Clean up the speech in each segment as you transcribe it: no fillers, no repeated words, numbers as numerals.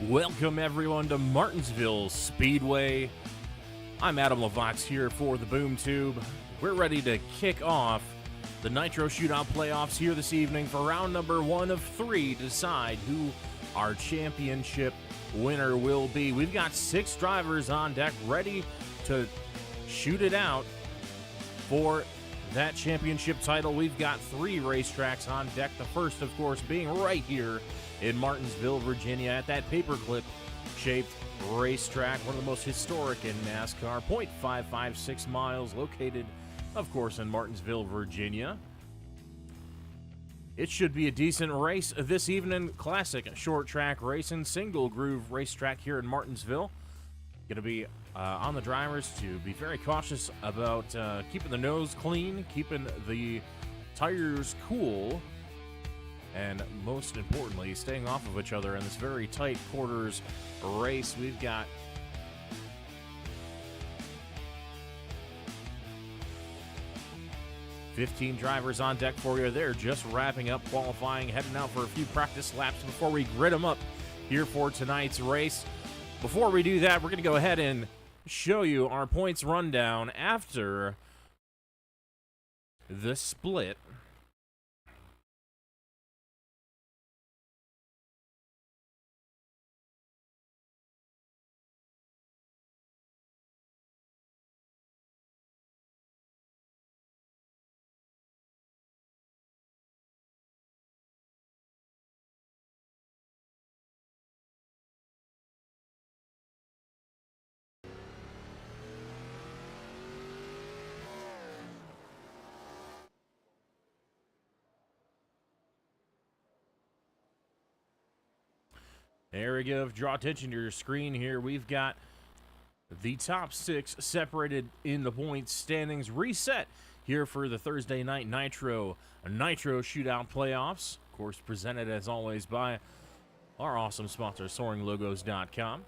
Welcome everyone to Martinsville Speedway. I'm Adam Lavox here for the Boom Tube. We're ready to kick off the Nitro Shootout Playoffs here this evening for round number 1 of 3 to decide who our championship winner will be. We've got 6 drivers on deck ready to shoot it out for that championship title. We've got 3 racetracks on deck. The first, of course, being right here in Martinsville, Virginia, at that paperclip-shaped racetrack, one of the most historic in NASCAR, 0.556 miles, located, of course, in Martinsville, Virginia. It should be a decent race this evening. Classic short track racing, single groove racetrack here in Martinsville. Going to be on the drivers to be very cautious about keeping the nose clean, keeping the tires cool, and most importantly, staying off of each other in this very tight quarters race. We've got $15 drivers on deck for you. They're just wrapping up qualifying, heading out for a few practice laps before we grid them up here for tonight's race. Before we do that, we're going to go ahead and show you our points rundown after the split. There we go. Draw attention to your screen here. We've got the top 6 separated in the points standings, reset here for the Thursday night Nitro Shootout Playoffs. Of course, presented as always by our awesome sponsor, SoaringLogos.com.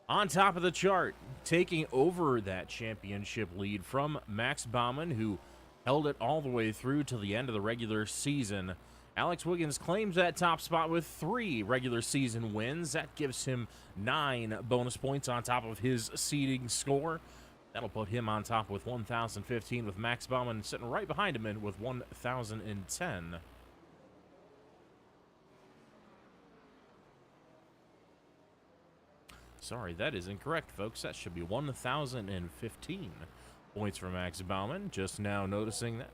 On top of the chart, taking over that championship lead from Max Baumann, who held it all the way through to the end of the regular season. Alex Wiggins claims that top spot with 3 regular season wins. That gives him 9 bonus points on top of his seeding score. That'll put him on top with 1,015, with Max Baumann sitting right behind him with 1,010. Sorry, that is incorrect, folks. That should be 1,015 points for Max Baumann. Just now noticing that.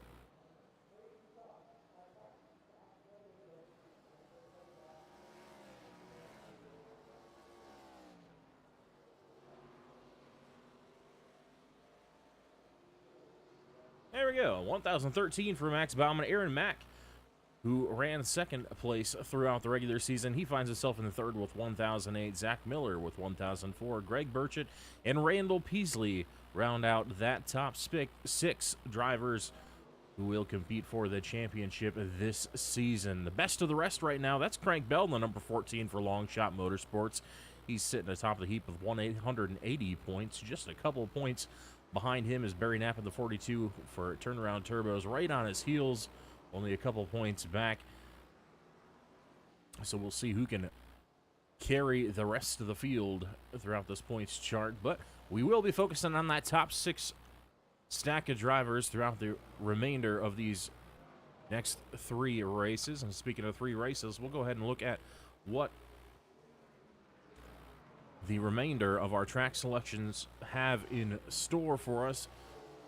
There we go, 1,013 for Max Baumann. Aaron Mack, who ran second place throughout the regular season, he finds himself in the third with 1,008. Zach Miller with 1,004. Greg Burchett and Randall Peasley round out that top 6 drivers who will compete for the championship this season. The best of the rest right now, that's Craig Bell, the number 14 for Longshot Motorsports. He's sitting atop the heap with 1,880 points, just a couple of points behind him is Barry Knapp in the 42 for Turnaround Turbos, right on his heels, only a couple points back. So we'll see who can carry the rest of the field throughout this points chart. But we will be focusing on that top 6 stack of drivers throughout the remainder of these next 3 races. And speaking of 3 races, we'll go ahead and look at what the remainder of our track selections have in store for us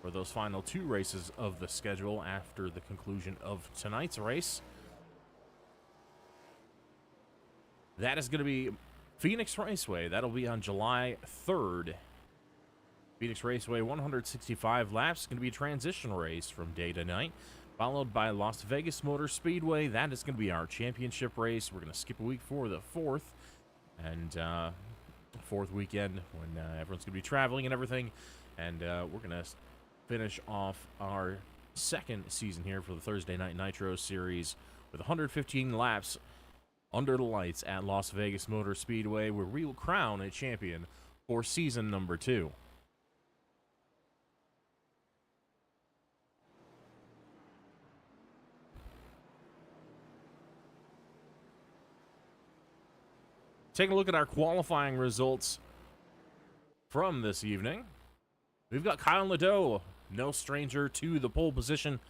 for those final 2 races of the schedule after the conclusion of tonight's race. That is going to be Phoenix Raceway. That'll be on July 3rd. Phoenix Raceway, 165 laps. Going to be a transition race from day to night, followed by Las Vegas Motor Speedway. That is going to be our championship race. We're going to skip a week for the 4th, and 4th weekend when everyone's going to be traveling and everything. And we're going to finish off our 2nd season here for the Thursday Night Nitro Series with 115 laps under the lights at Las Vegas Motor Speedway, where we will crown a champion for season number 2. Taking a look at our qualifying results from this evening. We've got Kyle Nadeau, no stranger to the pole position.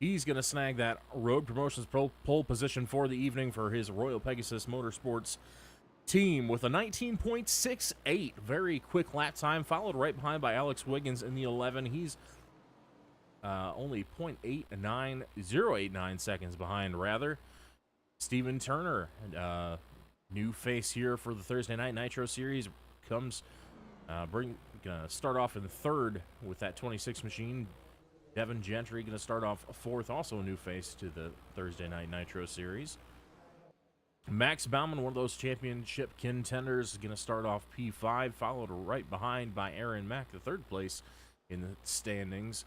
He's going to snag that Road Promotions pole position for the evening for his Royal Pegasus Motorsports team with a 19.68. Very quick lap time, followed right behind by Alex Wiggins in the 11. He's only 0.89 seconds behind, rather. Steven Turner, new face here for the Thursday Night Nitro Series, comes start off in third with that 26 machine. Devin Gentry going to start off fourth, also a new face to the Thursday Night Nitro Series. Max Bauman, one of those championship contenders, is going to start off P5, followed right behind by Aaron Mack, the third place in the standings,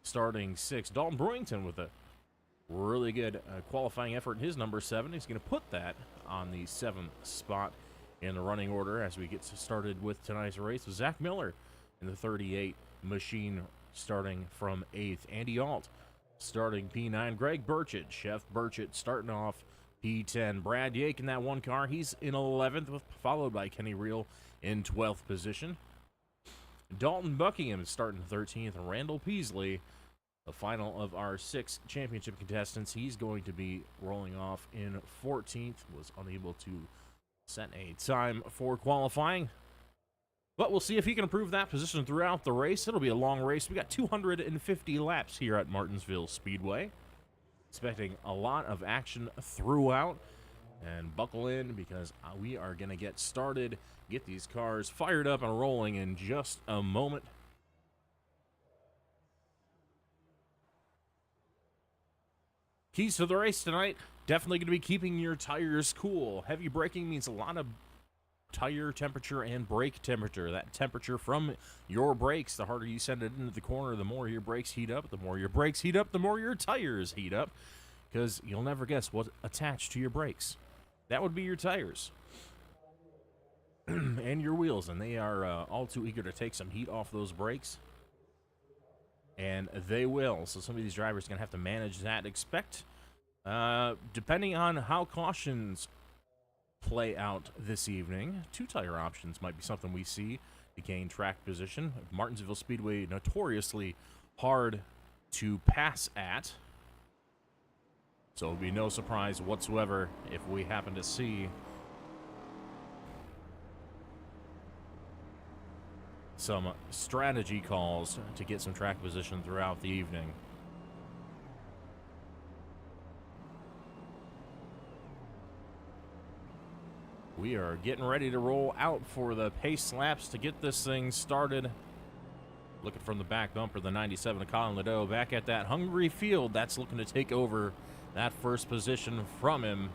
starting sixth. Dalton Brewington with a really good qualifying effort in his number 7. He's going to put that on the 7th spot in the running order as we get started with tonight's race. Zach Miller in the 38 machine starting from 8th. Andy Alt starting P9. Greg Burchett, Chef Burchett, starting off P10. Brad Yake in that one car. He's in 11th, followed by Kenny Reel in 12th position. Dalton Buckingham is starting 13th. And Randall Peasley, the final of our 6 championship contestants, he's going to be rolling off in 14th. Was unable to set a time for qualifying, but we'll see if he can improve that position throughout the race. It'll be a long race. We got 250 laps here at Martinsville Speedway. Expecting a lot of action throughout, and buckle in because we are going to get started, get these cars fired up and rolling in just a moment. Keys to the race tonight, definitely going to be keeping your tires cool. Heavy braking means a lot of tire temperature and brake temperature. That temperature from your brakes, the harder you send it into the corner, the more your brakes heat up. The more your brakes heat up, the more your tires heat up, because you'll never guess what's attached to your brakes. That would be your tires and your wheels, and they are all too eager to take some heat off those brakes, and they will. So some of these drivers are going to have to manage that. Expect, depending on how cautions play out this evening, 2 tire options might be something we see to gain track position. Martinsville Speedway notoriously hard to pass at, so it'll be no surprise whatsoever if we happen to see some strategy calls to get some track position throughout the evening. We are getting ready to roll out for the pace laps to get this thing started. Looking from the back bumper, the 97 of Colin Nadeau back at that hungry field. That's looking to take over that first position from him.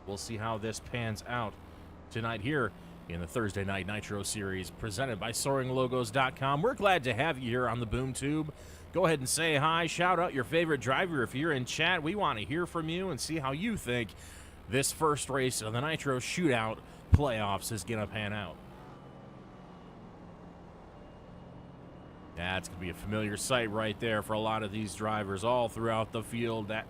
We'll see how this pans out tonight here in the Thursday Night Nitro Series presented by SoaringLogos.com. We're glad to have you here on the Boom Tube. Go ahead and say hi. Shout out your favorite driver if you're in chat. We want to hear from you and see how you think this first race of the Nitro Shootout Playoffs is going to pan out. That's going to be a familiar sight right there for a lot of these drivers all throughout the field. That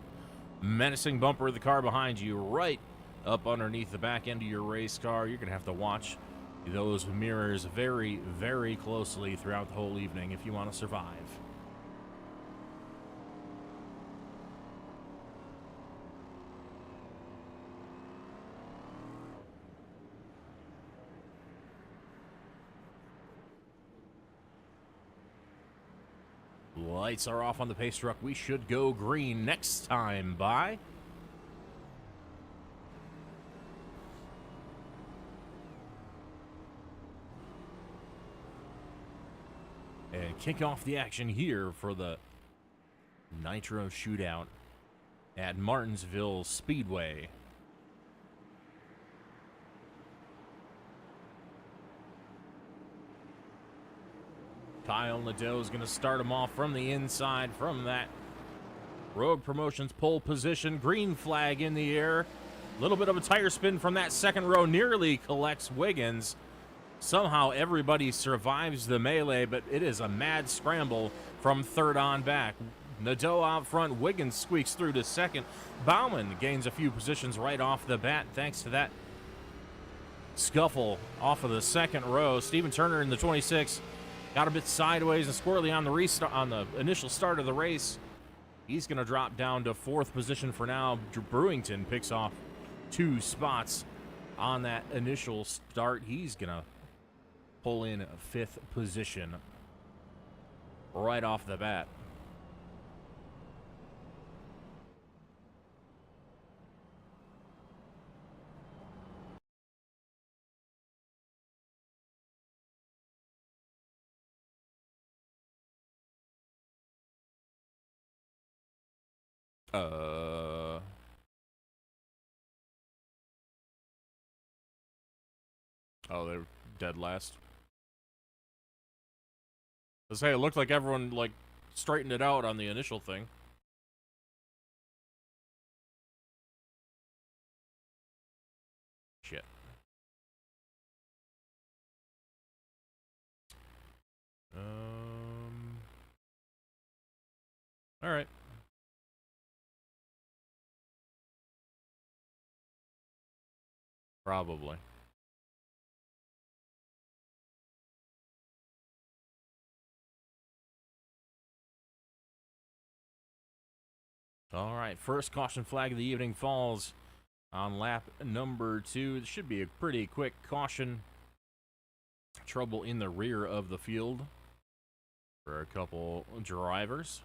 menacing bumper of the car behind you right up underneath the back end of your race car. You're going to have to watch those mirrors very, very closely throughout the whole evening if you want to survive. Lights are off on the pace truck. We should go green next time by. And kick off the action here for the Nitro Shootout at Martinsville Speedway. Kyle Nadeau is going to start him off from the inside from that Road Promotions pole position. Green flag in the air. A little bit of a tire spin from that second row. Nearly collects Wiggins. Somehow everybody survives the melee, but it is a mad scramble from third on back. Nadeau out front. Wiggins squeaks through to second. Bauman gains a few positions right off the bat thanks to that scuffle off of the second row. Steven Turner in the 26 got a bit sideways and squirrely on the restart, on the initial start of the race. He's going to drop down to 4th position for now. Brewington picks off 2 spots on that initial start. He's going to pull in 5th position right off the bat. Oh, they're dead last. Let's say it looked like everyone, like, straightened it out on the initial thing. Shit. All right. Probably. All right, first caution flag of the evening falls on lap number 2. This should be a pretty quick caution. Trouble in the rear of the field for a couple drivers,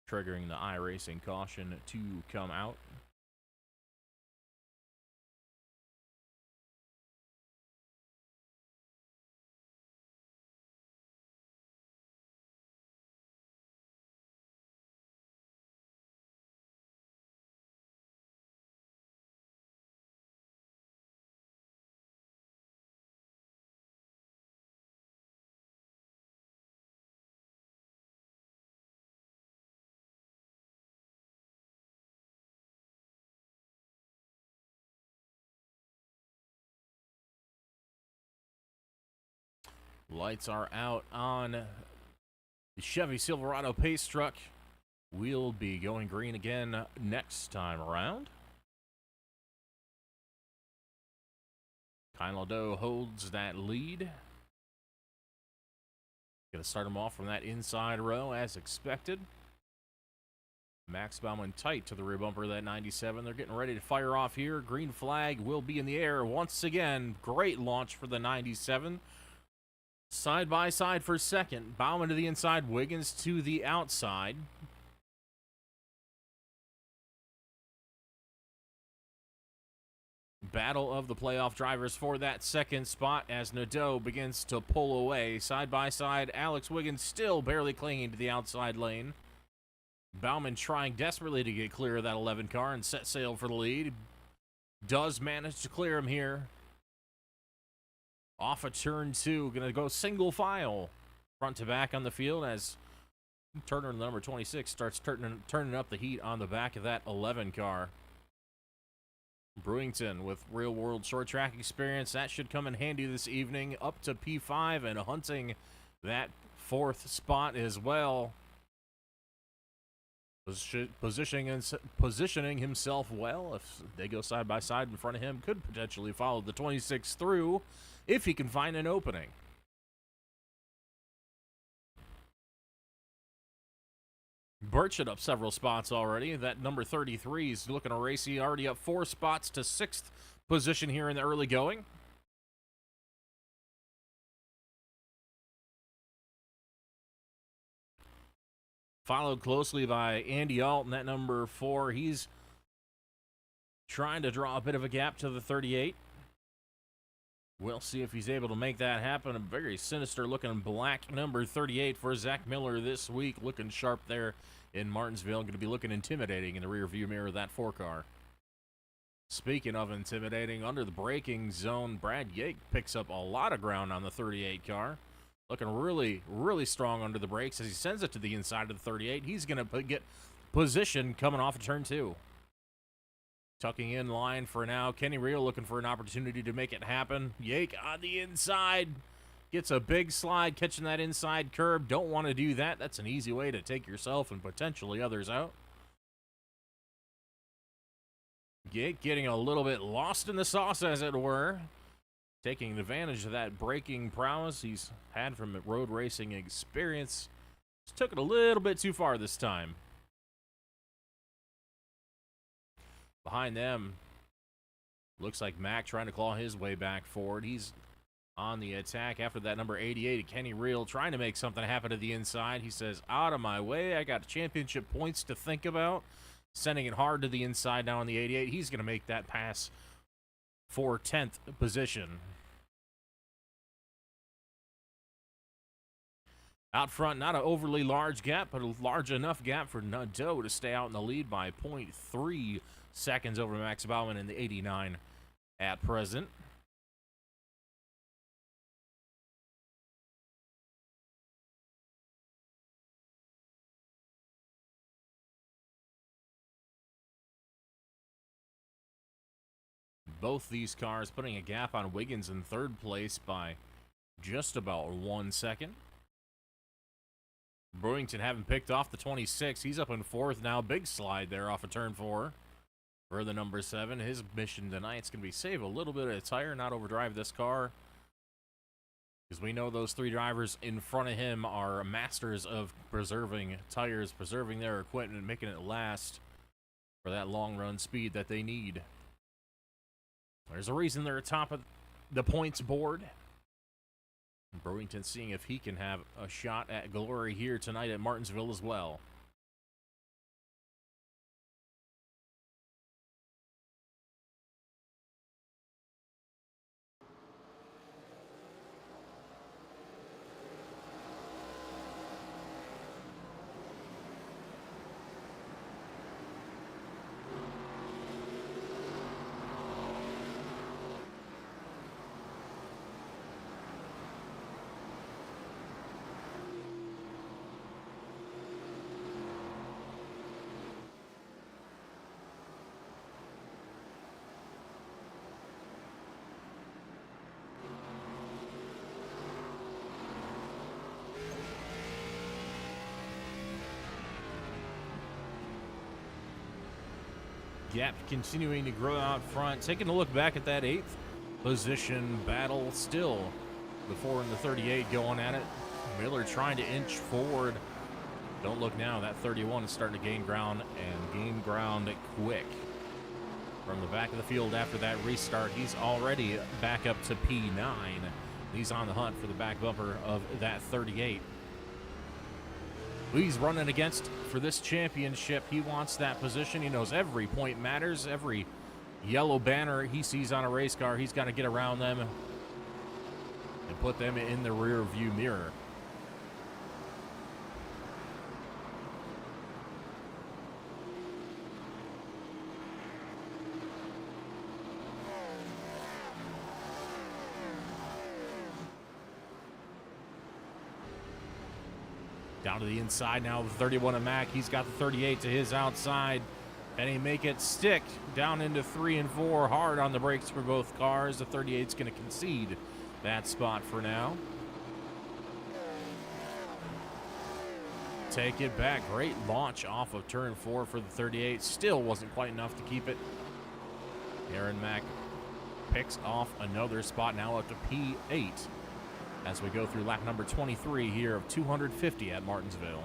triggering the iRacing caution to come out. Lights are out on the Chevy Silverado pace truck. We'll be going green again next time around. Kyle Doe holds that lead. Gonna start him off from that inside row as expected. Max Bauman tight to the rear bumper of that 97. They're getting ready to fire off here. Green flag will be in the air once again. Great launch for the 97. Side by side for second. Bauman to the inside. Wiggins to the outside. Battle of the playoff drivers for that second spot as Nadeau begins to pull away. Side by side, Alex Wiggins still barely clinging to the outside lane. Bauman trying desperately to get clear of that 11 car and set sail for the lead. Does manage to clear him here. Off of turn 2, going to go single file front to back on the field as Turner, the number 26, starts turning up the heat on the back of that 11 car. Brewington with real-world short track experience. That should come in handy this evening. Up to P5 and hunting that 4th spot as well. Positioning himself well. If they go side by side in front of him, could potentially follow the 26 through if he can find an opening. Burchett up several spots already. That number 33 is looking racy, already up 4 spots to 6th position here in the early going. Followed closely by Andy Alton, that number 4. He's trying to draw a bit of a gap to the 38. We'll see if he's able to make that happen. A very sinister-looking black number 38 for Zach Miller this week. Looking sharp there in Martinsville. Going to be looking intimidating in the rear-view mirror of that 4-car. Speaking of intimidating, under the braking zone, Brad Yake picks up a lot of ground on the 38 car. Looking really, really strong under the brakes as he sends it to the inside of the 38. He's going to get position coming off of turn 2. Tucking in line for now. Kenny Reel looking for an opportunity to make it happen. Yake on the inside. Gets a big slide, catching that inside curb. Don't want to do that. That's an easy way to take yourself and potentially others out. getting a little bit lost in the sauce, as it were. Taking advantage of that braking prowess he's had from road racing experience. Just took it a little bit too far this time. Behind them, looks like Mac trying to claw his way back forward. He's on the attack after that number 88, Kenny Reel, trying to make something happen to the inside. He says, out of my way, I got championship points to think about. Sending it hard to the inside now on the 88. He's going to make that pass for 10th position. Out front, not an overly large gap, but a large enough gap for Nadeau to stay out in the lead by 0.3 seconds over Max Bauman in the 89 at present. Both these cars putting a gap on Wiggins in third place by just about 1 second. Brewington having picked off the 26. He's up in fourth now. Big slide there off of turn 4 for the number 7. His mission tonight is going to be save a little bit of tire, not overdrive this car. Because we know those 3 drivers in front of him are masters of preserving tires, preserving their equipment, and making it last for that long run speed that they need. There's a reason they're atop of the points board. Brewington seeing if he can have a shot at glory here tonight at Martinsville as well. Gap continuing to grow out front. Taking a look back at that 8th position battle still. The 4 and the 38 going at it. Miller trying to inch forward. Don't look now. That 31 is starting to gain ground and gain ground quick. From the back of the field after that restart, he's already back up to P9. He's on the hunt for the back bumper of that 38. Who he's running against for this championship. He wants that position. He knows every point matters. Every yellow banner he sees on a race car, he's got to get around them and put them in the rear view mirror. Down to the inside now with 31 of Mack. He's got the 38 to his outside. And he make it stick down into 3 and 4. Hard on the brakes for both cars. The 38's going to concede that spot for now. Take it back. Great launch off of turn 4 for the 38. Still wasn't quite enough to keep it. Aaron Mack picks off another spot now up to P8. As we go through lap number 23 here of 250 at Martinsville.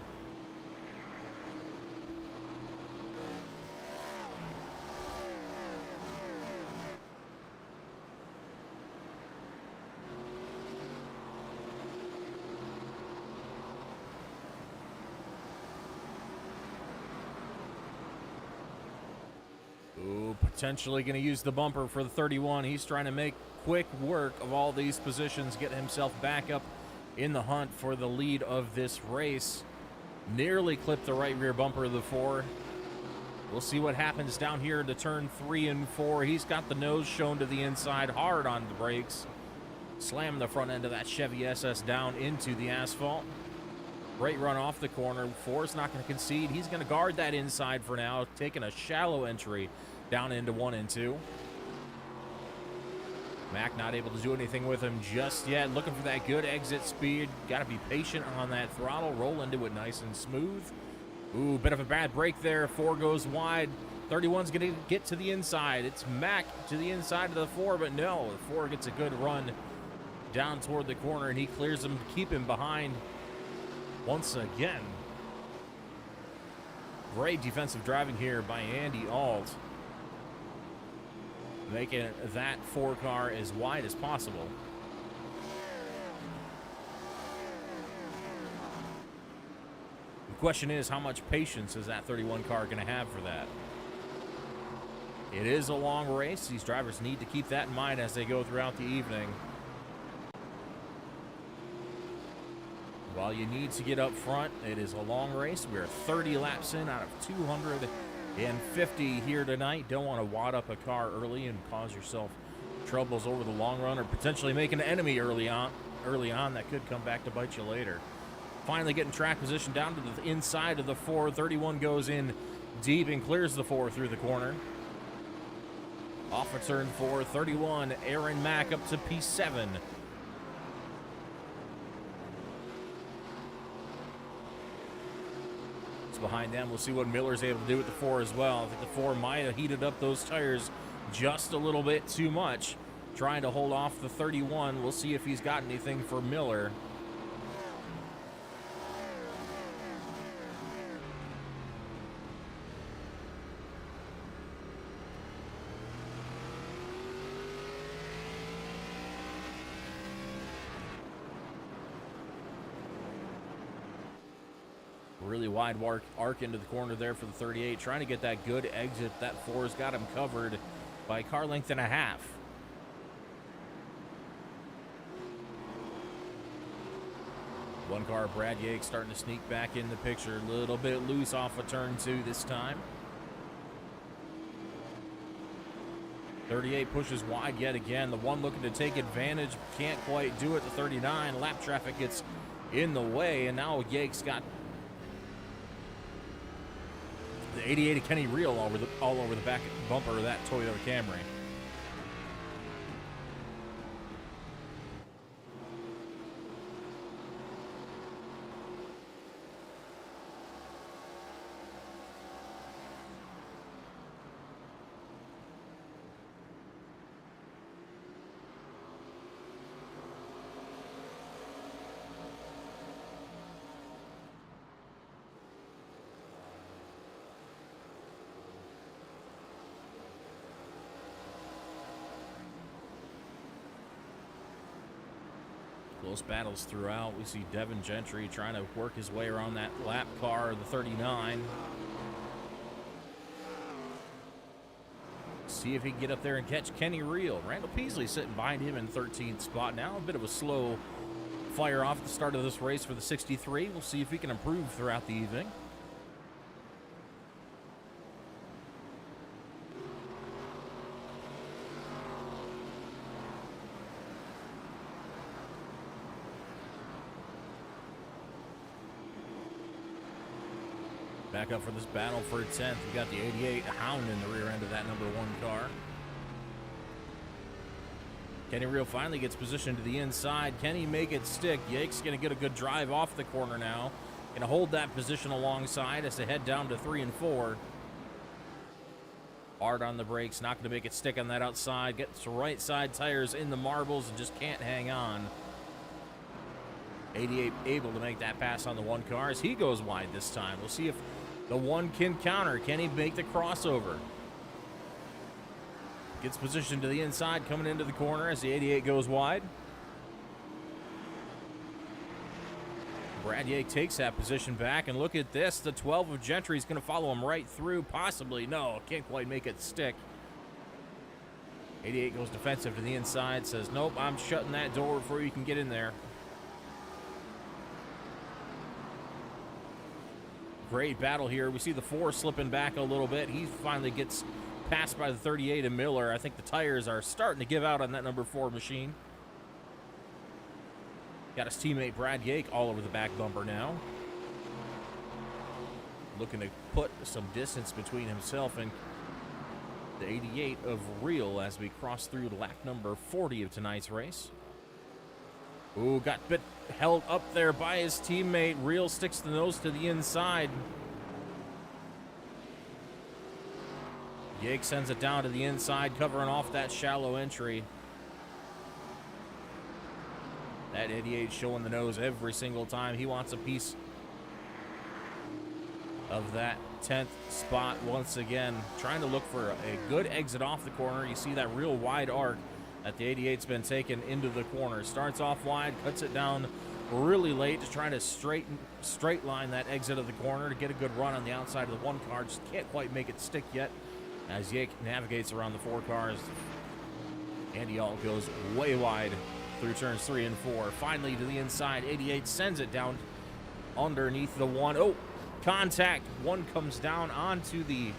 Ooh, potentially going to use the bumper for the 31. He's trying to make quick work of all these positions, get himself back up in the hunt for the lead of this race. Nearly clipped the right rear bumper of the 4. We'll see what happens down here to turn 3 and 4. He's got the nose shown to the inside, hard on the brakes. Slam the front end of that Chevy SS down into the asphalt. Great run off the corner. 4's not going to concede. He's going to guard that inside for now, taking a shallow entry down into 1 and 2. Mack not able to do anything with him just yet. Looking for that good exit speed. Got to be patient on that throttle. Roll into it nice and smooth. Ooh, bit of a bad break there. 4 goes wide. 31's going to get to the inside. It's Mack to the inside of the 4, but no. The 4 gets a good run down toward the corner, and he clears him to keep him behind once again. Great defensive driving here by Andy Alt, making that 4 car as wide as possible. The question is, how much patience is that 31 car going to have for that? It is a long race. These drivers need to keep that in mind as they go throughout the evening. While you need to get up front, it is a long race. We are 30 laps in out of 250 here tonight. Don't want to wad up a car early and cause yourself troubles over the long run, or potentially make an enemy early on that could come back to bite you later. Finally getting track position down to the inside of the 4. 31 goes in deep and clears the 4 through the corner. Off of turn 4, 31, Aaron Mack up to P7. It's behind them. We'll see what Miller's able to do with the 4 as well. I think the 4 might have heated up those tires just a little bit too much, trying to hold off the 31. We'll see if he's got anything for Miller. Really wide arc into the corner there for the 38, trying to get that good exit. That 4's got him covered by a car length and a half. One car, Brad Yates, starting to sneak back in the picture. A little bit loose off of turn 2 this time. 38 pushes wide yet again. The 1 looking to take advantage, can't quite do it. The 39, lap traffic gets in the way, and now Yates got the 88 of Kenny Reel all over the back bumper of that Toyota Camry. Close battles throughout. We see Devin Gentry trying to work his way around that lap car, the 39. See if he can get up there and catch Kenny Reel. Randall Peasley sitting behind him in 13th spot now. A bit of a slow fire off the start of this race for the 63. We'll see if he can improve throughout the evening. Back up for this battle for 10th. We got the 88 Hound in the rear end of that number 1 car. Kenny Reel finally gets positioned to the inside. Can he make it stick? Yake's going to get a good drive off the corner now. Going to hold that position alongside as they head down to 3 and 4. Hard on the brakes, not going to make it stick on that outside. Gets the right side tires in the marbles and just can't hang on. 88 able to make that pass on the 1 car as he goes wide this time. We'll see if the 1 can counter. Can he make the crossover? Gets positioned to the inside, coming into the corner as the 88 goes wide. Brad Yake takes that position back, and look at this. The 12 of Gentry is going to follow him right through, possibly. No, can't quite make it stick. 88 goes defensive to the inside, says, nope, I'm shutting that door before you can get in there. Great battle here. We see the 4 slipping back a little bit. He finally gets passed by the 38 of Miller. I think the tires are starting to give out on that number 4 machine. Got his teammate Brad Yake all over the back bumper now. Looking to put some distance between himself and the 88 of Reel as we cross through lap number 40 of tonight's race. Ooh, got a bit held up there by his teammate. Reel sticks the nose to the inside. Yake sends it down to the inside, covering off that shallow entry. That 88 showing the nose every single time. He wants a piece of that 10th spot once again. Trying to look for a good exit off the corner. You see that real wide arc that the 88's been taken into the corner. Starts off wide, cuts it down really late, just trying to straight line that exit of the corner to get a good run on the outside of the one car. Just can't quite make it stick yet as Yake navigates around the 4 cars. Andy Alt goes way wide through turns 3 and 4. Finally to the inside, 88 sends it down underneath the 1. Oh, contact. 1 comes down onto the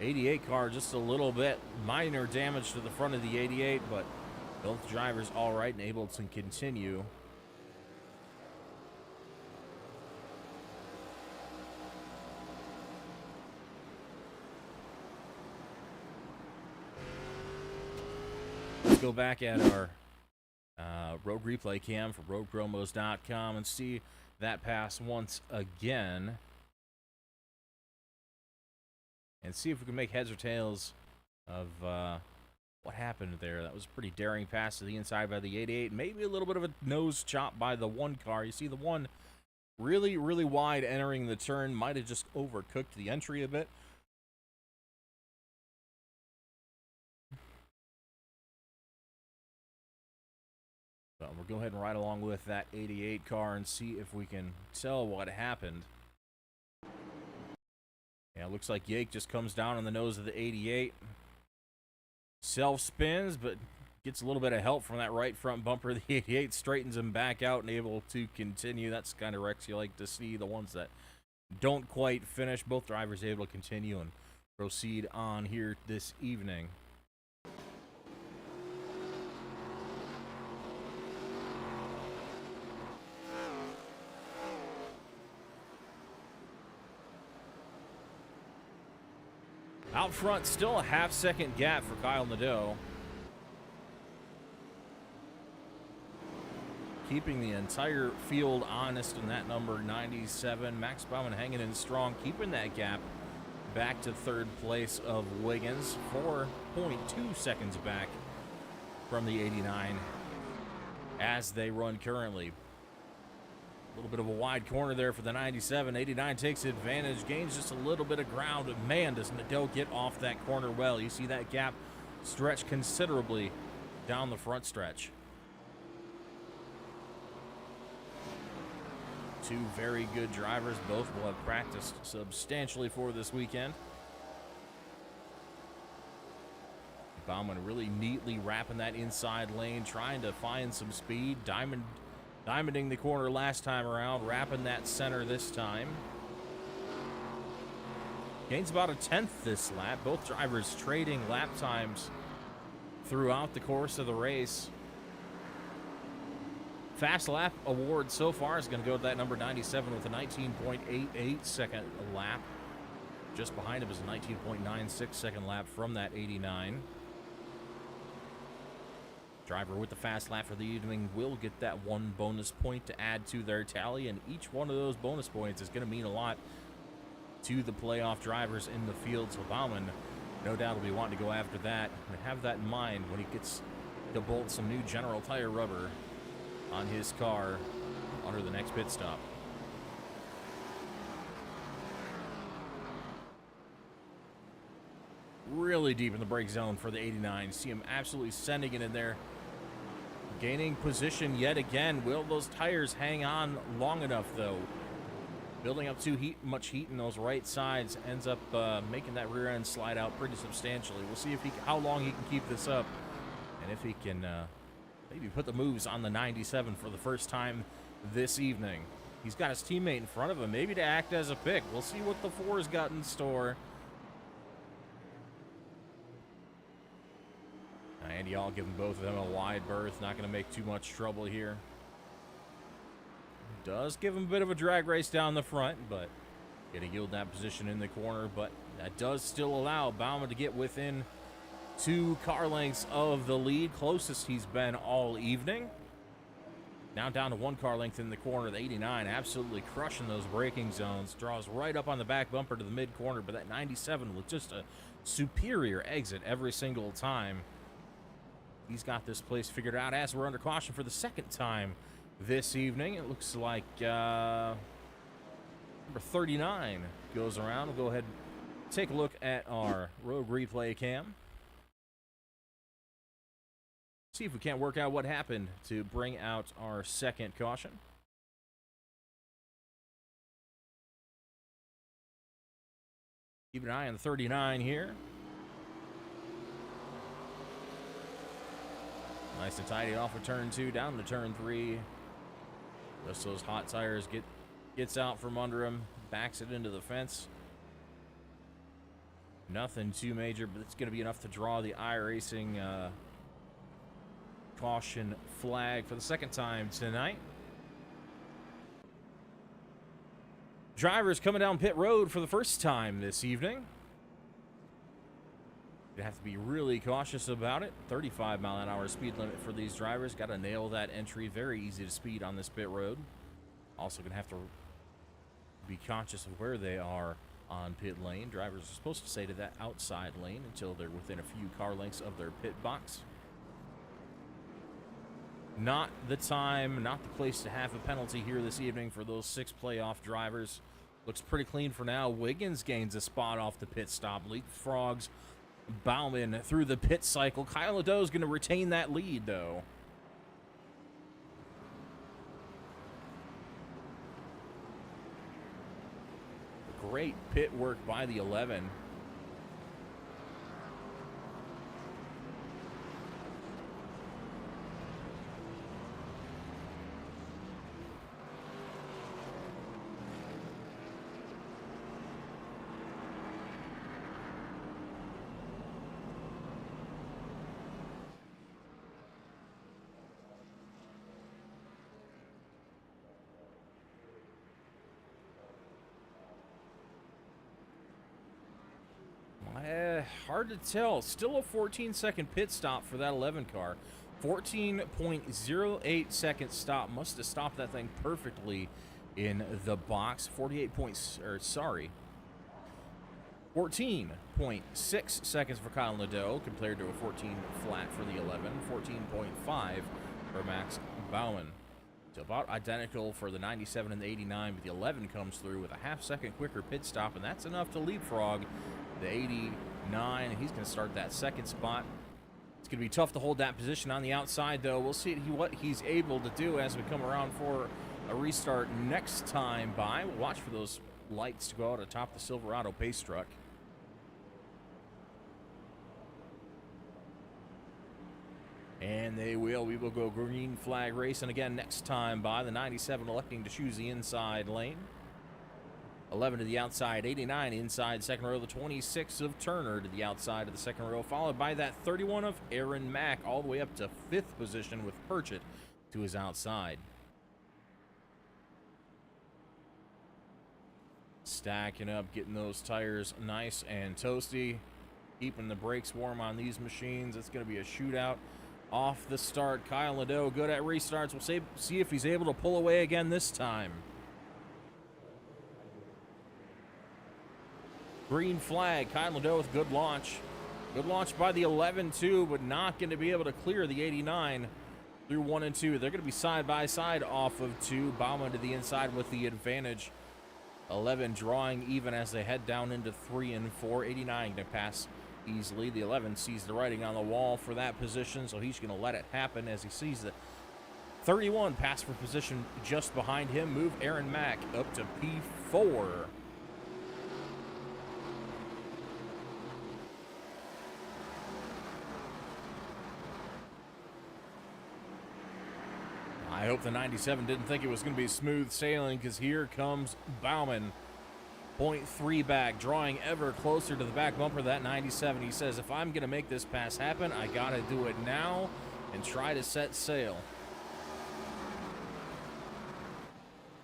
88 car just a little bit. Minor damage to the front of the 88, but both drivers all right and able to continue. Let's go back at our road replay cam for roadpromos.com and see that pass once again. And see if we can make heads or tails of what happened there. That was a pretty daring pass to the inside by the 88. Maybe a little bit of a nose chop by the 1 car. You see the 1 really, really wide entering the turn. Might have just overcooked the entry a bit. But we'll go ahead and ride along with that 88 car and see if we can tell what happened. Yeah, it looks like Yake just comes down on the nose of the 88. Self-spins, but gets a little bit of help from that right front bumper. The 88 straightens him back out and able to continue. That's kind of wrecks you like to see, the ones that don't quite finish. Both drivers able to continue and proceed on here this evening. Out front, still a half-second gap for Kyle Nadeau. Keeping the entire field honest in that number 97. Max Bauman hanging in strong, keeping that gap back to 3rd place of Wiggins. 4.2 seconds back from the 89 as they run currently. A little bit of a wide corner there for the 97. 89 takes advantage, gains just a little bit of ground. But man, does Nadeau get off that corner well. You see that gap stretch considerably down the front stretch. 2 very good drivers. Both will have practiced substantially for this weekend. Bauman really neatly wrapping that inside lane, trying to find some speed. Diamonding the corner last time around, wrapping that center this time. Gains about a 10th this lap. Both drivers trading lap times throughout the course of the race. Fast lap award so far is going to go to that number 97 with a 19.88 second lap. Just behind him is a 19.96 second lap from that 89. Driver with the fast lap for the evening will get that 1 bonus point to add to their tally, and each one of those bonus points is going to mean a lot to the playoff drivers in the field. So Bauman, no doubt, will be wanting to go after that and have that in mind when he gets to bolt some new General Tire rubber on his car under the next pit stop. Really deep in the brake zone for the 89. See him absolutely sending it in there. Gaining position yet again. Will those tires hang on long enough, though? Building up too much heat in those right sides. Ends up making that rear end slide out pretty substantially. We'll see if how long he can keep this up. And if he can maybe put the moves on the 97 for the first time this evening. He's got his teammate in front of him, maybe to act as a pick. We'll see what the 4's got in store. Andy All giving both of them a wide berth. Not going to make too much trouble here. Does give him a bit of a drag race down the front, but going to yield that position in the corner. But that does still allow Bauman to get within 2 car lengths of the lead. Closest he's been all evening. Now down to 1 car length in the corner. The 89 absolutely crushing those braking zones. Draws right up on the back bumper to the mid corner, but that 97 with just a superior exit every single time. He's got this place figured out as we're under caution for the second time this evening. It looks like number 39 goes around. We'll go ahead and take a look at our road replay cam. See if we can't work out what happened to bring out our second caution. Keep an eye on the 39 here. Nice and tidy off of turn 2, down to turn 3. Just those hot tires gets out from under him, backs it into the fence. Nothing too major, but it's going to be enough to draw the iRacing caution flag for the second time tonight. Drivers coming down pit road for the first time this evening. You have to be really cautious about it. 35-mile-an-hour speed limit for these drivers. Got to nail that entry. Very easy to speed on this pit road. Also going to have to be conscious of where they are on pit lane. Drivers are supposed to stay to that outside lane until they're within a few car lengths of their pit box. Not the time, not the place to have a penalty here this evening for those 6 playoff drivers. Looks pretty clean for now. Wiggins gains a spot off the pit stop. Leapfrogs Bauman through the pit cycle. Kyle Ladeau is going to retain that lead, though. Great pit work by the 11. Hard to tell. Still a 14-second pit stop for that 11 car. 14.08 second stop. Must have stopped that thing perfectly in the box. 14.6 seconds for Kyle Nadeau compared to a 14 flat for the 11. 14.5 for Max Bauman. So about identical for the 97 and the 89, but the 11 comes through with a half-second quicker pit stop, and that's enough to leapfrog the 89. He's going to start that second spot. It's going to be tough to hold that position on the outside, though. We'll see what he's able to do as we come around for a restart next time by. We'll watch for those lights to go out atop the Silverado pace truck. And they will. We will go green flag racing again next time by. The 97 electing to choose the inside lane. 11 to the outside, 89 inside second row. The 26 of Turner to the outside of the second row, followed by that 31 of Aaron Mack, all the way up to 5th position with Purchett to his outside. Stacking up, getting those tires nice and toasty, keeping the brakes warm on these machines. It's going to be a shootout off the start. Kyle Nadeau good at restarts. We'll see if he's able to pull away again this time. Green flag. Kyle Nadeau with good launch. Good launch by the 11 too, but not going to be able to clear the 89 through 1 and 2. They're going to be side by side off of 2. Bauman to the inside with the advantage. 11 drawing even as they head down into 3 and 4. 89 to pass easily. The 11 sees the writing on the wall for that position, so he's going to let it happen as he sees the 31 pass for position just behind him. Move Aaron Mack up to P4. I hope the 97 didn't think it was going to be smooth sailing, because here comes Bauman. 0.3 back, drawing ever closer to the back bumper of that 97. He says, if I'm going to make this pass happen, I got to do it now and try to set sail.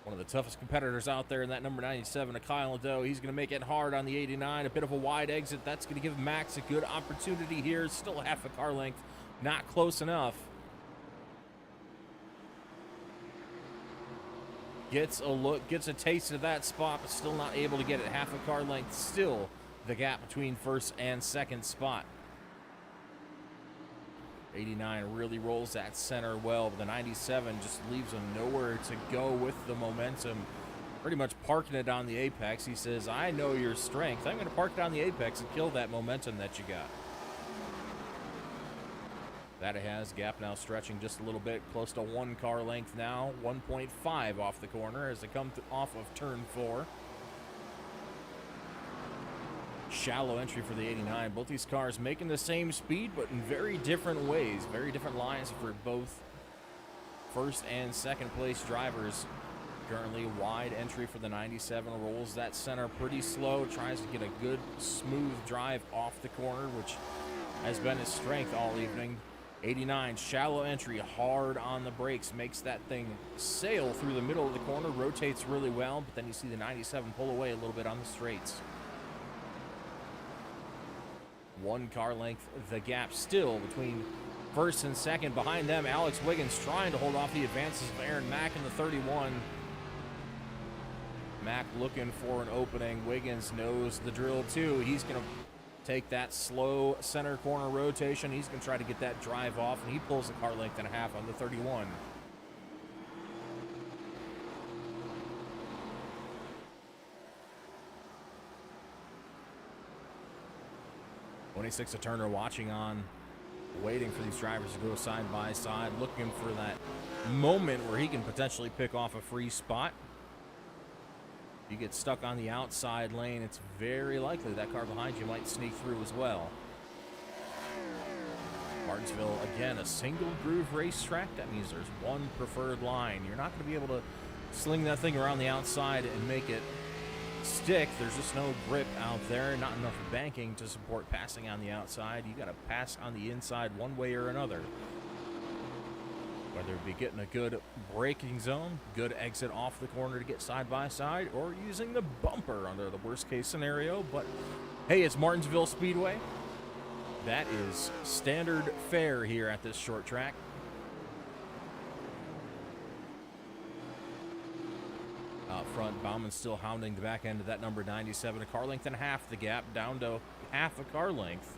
One of the toughest competitors out there in that number 97, a Kyle Nadeau. He's going to make it hard on the 89. A bit of a wide exit. That's going to give Max a good opportunity here. Still half a car length. Not close enough. Gets a look, gets a taste of that spot, but still not able to get it half a car length. Still the gap between first and second spot. 89 really rolls that center well, but the 97 just leaves him nowhere to go with the momentum. Pretty much parking it on the apex. He says, I know your strength. I'm going to park it on the apex and kill that momentum that you got. That it has. Gap now stretching just a little bit, close to 1 car length now. 1.5 off the corner as they come off of turn 4. Shallow entry for the 89. Both these cars making the same speed, but in very different ways. Very different lines for both first and second place drivers. Currently wide entry for the 97. Rolls that center pretty slow. Tries to get a good smooth drive off the corner, which has been his strength all evening. 89, shallow entry, hard on the brakes, makes that thing sail through the middle of the corner, rotates really well, but then you see the 97 pull away a little bit on the straights. 1 car length, the gap still between first and second. Behind them, Alex Wiggins trying to hold off the advances of Aaron Mack in the 31. Mack looking for an opening. Wiggins knows the drill too. He's going to take that slow center corner rotation. He's going to try to get that drive off, and he pulls a car length and a half on the 31. 26 to Turner watching on, waiting for these drivers to go side by side, looking for that moment where he can potentially pick off a free spot. You get stuck on the outside lane, it's very likely that car behind you might sneak through as well. Martinsville, again, a single groove racetrack. That means there's one preferred line. You're not going to be able to sling that thing around the outside and make it stick. There's just no grip out there, not enough banking to support passing on the outside. You got to pass on the inside one way or another. Whether it be getting a good braking zone, good exit off the corner to get side by side, or using the bumper under the worst case scenario. But hey, it's Martinsville Speedway. That is standard fare here at this short track. Out front, Bauman's still hounding the back end of that number 97. A car length and a half the gap, down to half a car length.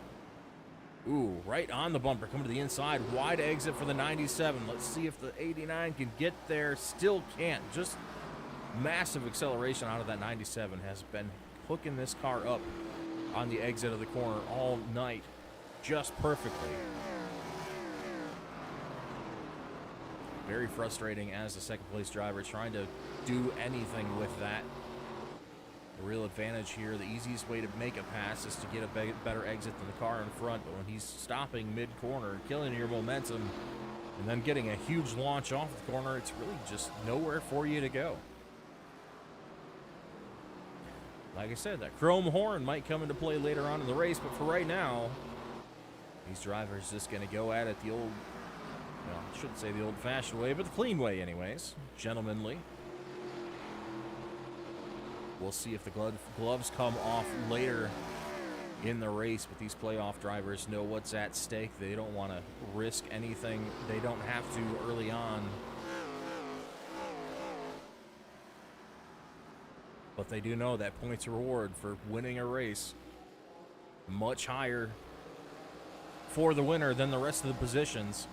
Ooh, right on the bumper, coming to the inside. Wide exit for the 97. Let's see if the 89 can get there. Still can't. Just massive acceleration out of that 97 has been hooking this car up on the exit of the corner all night just perfectly. Very frustrating as the second place driver trying to do anything with that. The real advantage here, the easiest way to make a pass is to get a better exit than the car in front, but when he's stopping mid-corner, killing your momentum, and then getting a huge launch off the corner, it's really just nowhere for you to go. Like I said, that chrome horn might come into play later on in the race, but for right now, these drivers just going to go at it the old, well, I shouldn't say the old-fashioned way, but the clean way anyways. Gentlemanly. We'll see if the gloves come off later in the race, but these playoff drivers know what's at stake. They don't want to risk anything they don't have to early on. But they do know that points reward for winning a race much higher for the winner than the rest of the positions.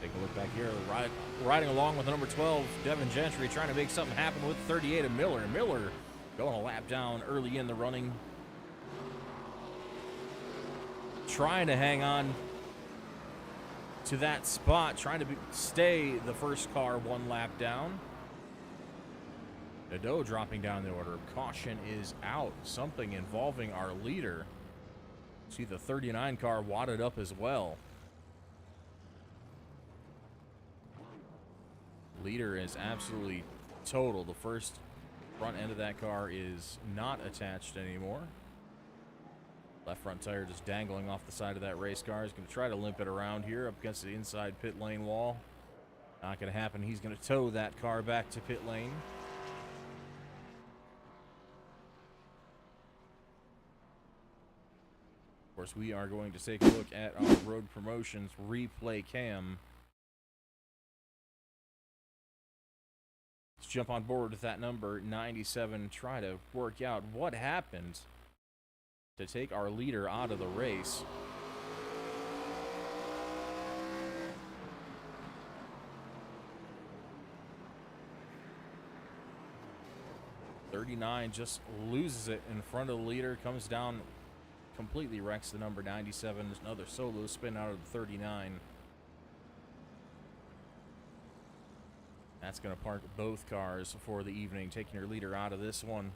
Take a look back here, riding along with the number 12, Devin Gentry, trying to make something happen with 38 of Miller. Miller going a lap down early in the running. Trying to hang on to that spot, trying to stay the first car one lap down. Nadeau dropping down the order. Caution is out. Something involving our leader. See the 39 car wadded up as well. Leader is absolutely total. The first front end of that car is not attached anymore. Left front tire just dangling off the side of that race car. He's going to try to limp it around here up against the inside pit lane wall. Not going to happen. He's going to tow that car back to pit lane. Of course, we are going to take a look at our Road Promotions replay cam. Let's jump on board with that number 97. Try to work out what happened to take our leader out of the race. '39 just loses it in front of the leader, comes down, completely wrecks the number 97. There's another solo spin out of the 39. That's going to park both cars for the evening, taking her leader out of this one.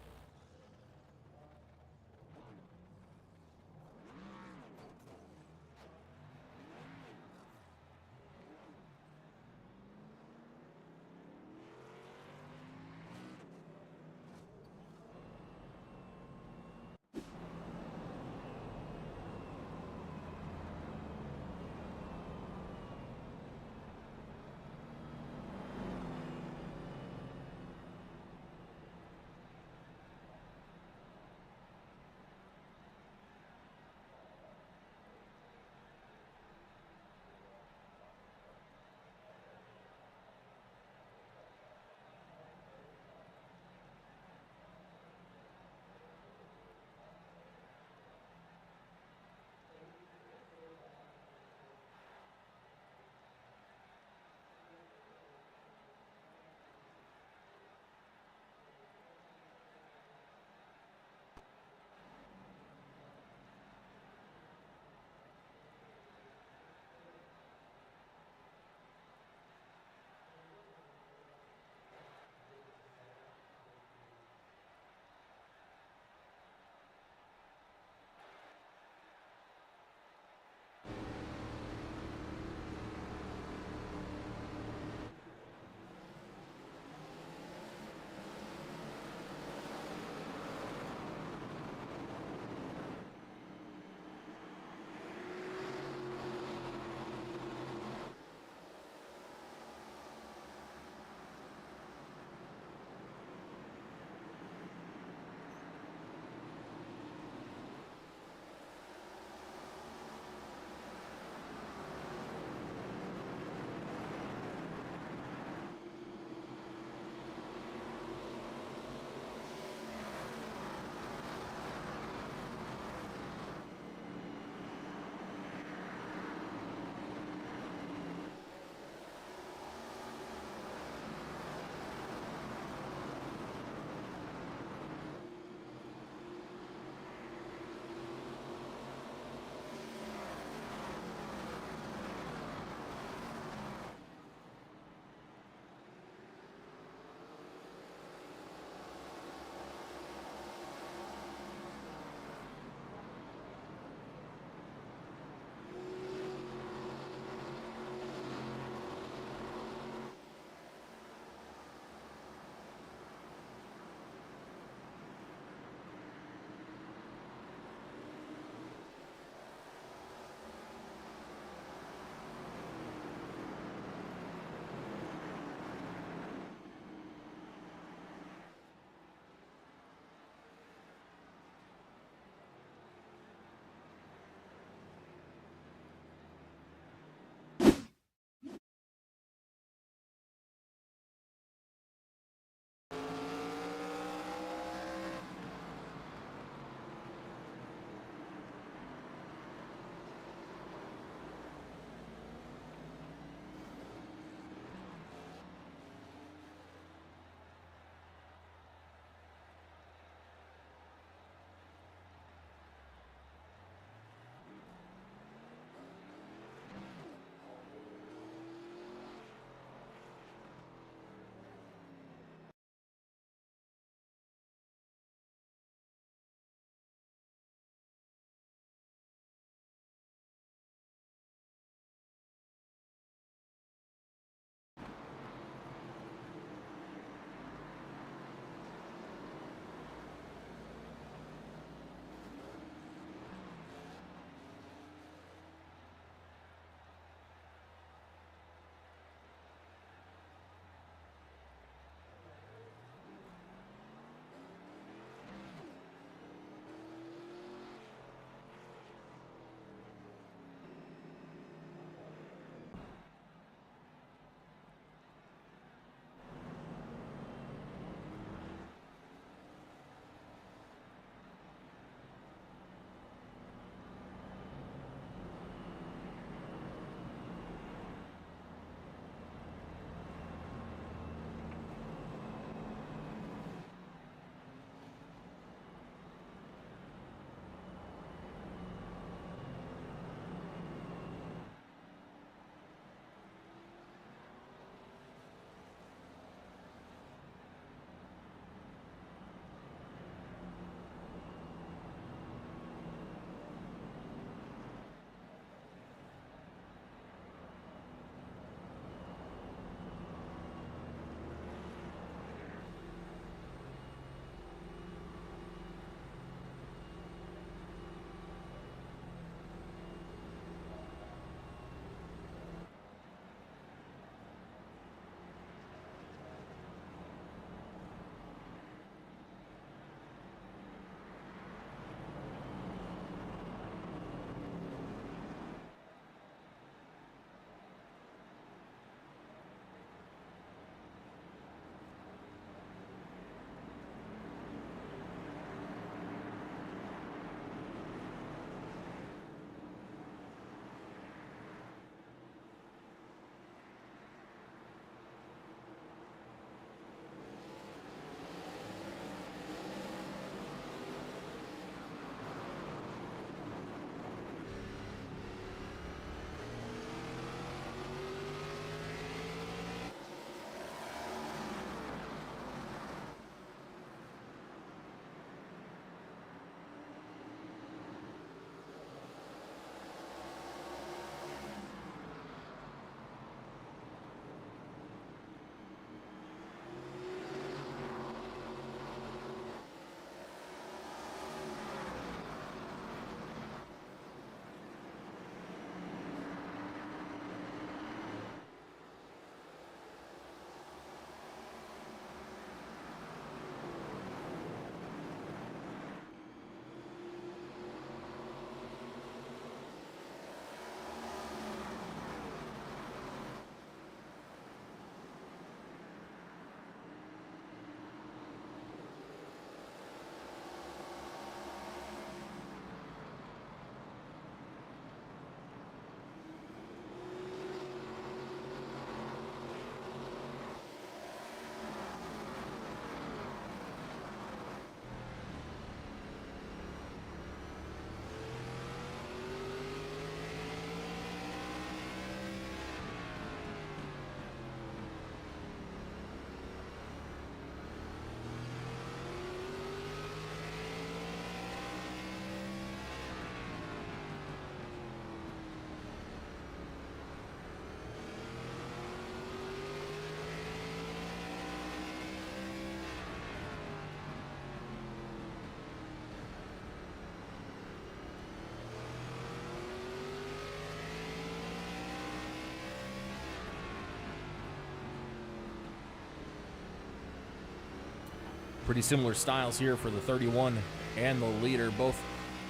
Pretty similar styles here for the 31 and the leader, both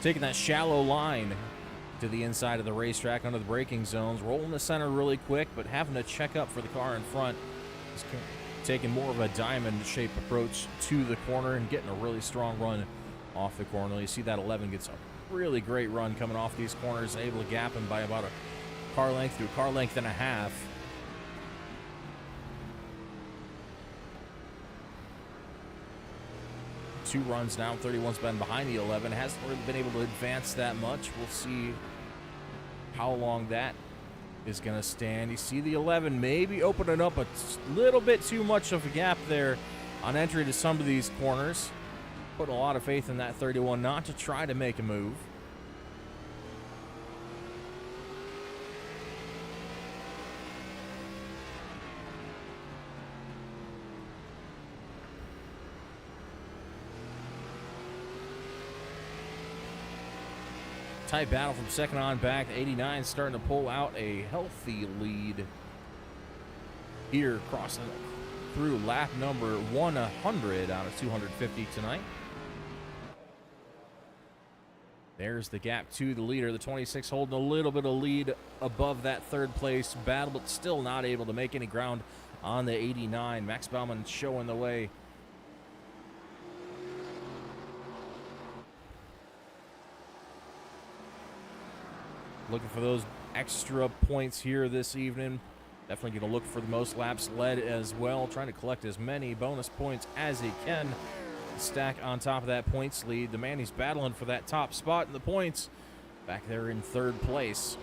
taking that shallow line to the inside of the racetrack under the braking zones, rolling the center really quick, but having to check up for the car in front. Just taking more of a diamond-shaped approach to the corner and getting a really strong run off the corner. You see that 11 gets a really great run coming off these corners, able to gap him by about a car length to a car length and a half. Two runs now. 31's been behind the 11. Hasn't really been able to advance that much. We'll see how long that is going to stand. You see the 11 maybe opening up a little bit too much of a gap there on entry to some of these corners. Putting a lot of faith in that 31 not to try to make a move. Tight battle from second on back. 89 starting to pull out a healthy lead here, crossing through lap number 100 out of 250 tonight. There's the gap to the leader. The 26 holding a little bit of lead above that third place battle, but still not able to make any ground on the 89. Max Baumann showing the way. Looking for those extra points here this evening. Definitely going to look for the most laps led as well. Trying to collect as many bonus points as he can. Stack on top of that points lead. The man he's battling for that top spot in the points back there in third place.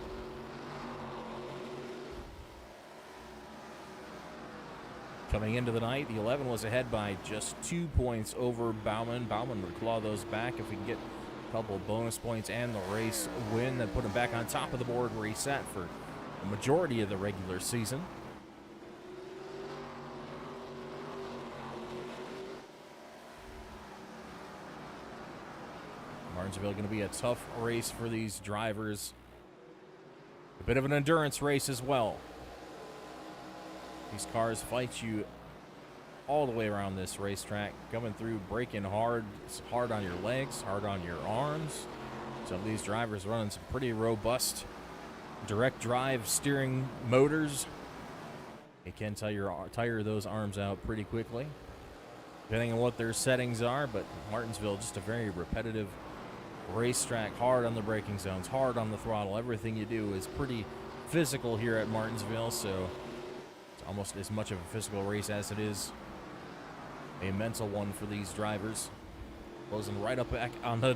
Coming into the night, the 11 was ahead by just 2 points over Baumann. Baumann would claw those back if we can get a couple of bonus points and the race win that put him back on top of the board where he sat for the majority of the regular season. Martinsville going to be a tough race for these drivers. A bit of an endurance race as well. These cars fight you all the way around this racetrack, coming through, braking hard. It's hard on your legs, hard on your arms. Some of these drivers running some pretty robust direct drive steering motors. It can tire those arms out pretty quickly, depending on what their settings are. But Martinsville, just a very repetitive racetrack, hard on the braking zones, hard on the throttle. Everything you do is pretty physical here at Martinsville, so it's almost as much of a physical race as it is a mental one for these drivers. Closing right up back on the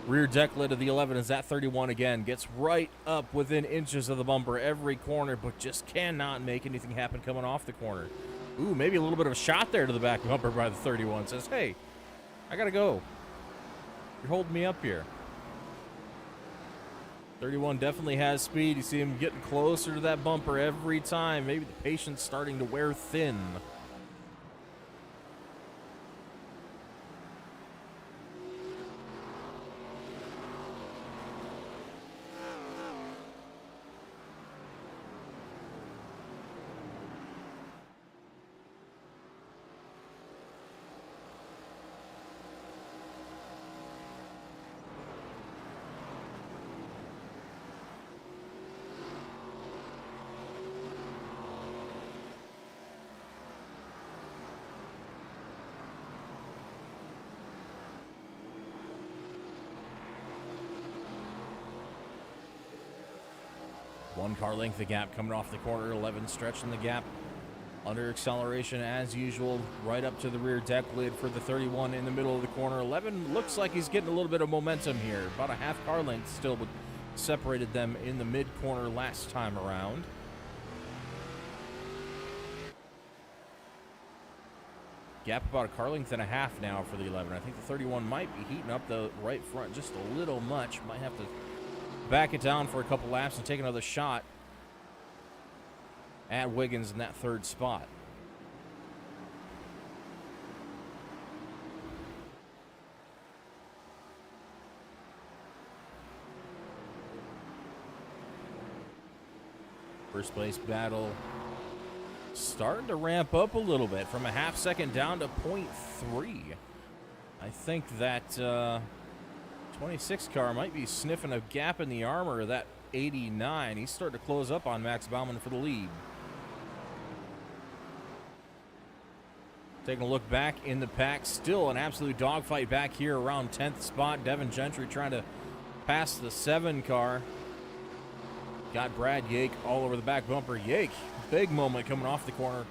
rear deck lid of the 11 as that 31 again gets right up within inches of the bumper every corner, but just cannot make anything happen coming off the corner. Ooh, maybe a little bit of a shot there to the back bumper by the 31. Says, hey, I gotta go. You're holding me up here. 31 definitely has speed. You see him getting closer to that bumper every time. Maybe the patience starting to wear thin. One car length the gap coming off the corner. 11 stretching the gap under acceleration as usual, right up to the rear deck lid for the 31 in the middle of the corner. 11 looks like he's getting a little bit of momentum here. About a half car length still separated them in the mid corner last time around. Gap about a car length and a half now for the 11. I think the 31 might be heating up the right front just a little much. Might have to back it down for a couple laps and take another shot at Wiggins in that third spot. First place battle starting to ramp up a little bit from a half second down to 0.3. I think that 26 car might be sniffing a gap in the armor of that 89. He's starting to close up on Max Baumann for the lead. Taking a look back in the pack, still an absolute dogfight back here around 10th spot. Devin Gentry trying to pass the 7 car. Got Brad Yake all over the back bumper. Yake, big moment coming off the corner.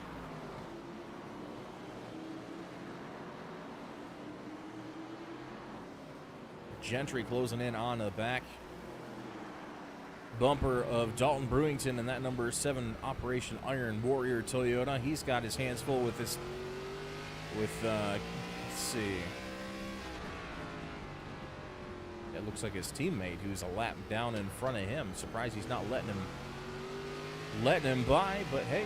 Gentry closing in on the back bumper of Dalton Brewington and that number 7 Operation Iron Warrior Toyota. He's got his hands full with this. Let's see. It looks like his teammate who's a lap down in front of him. Surprised he's not letting him by, but hey,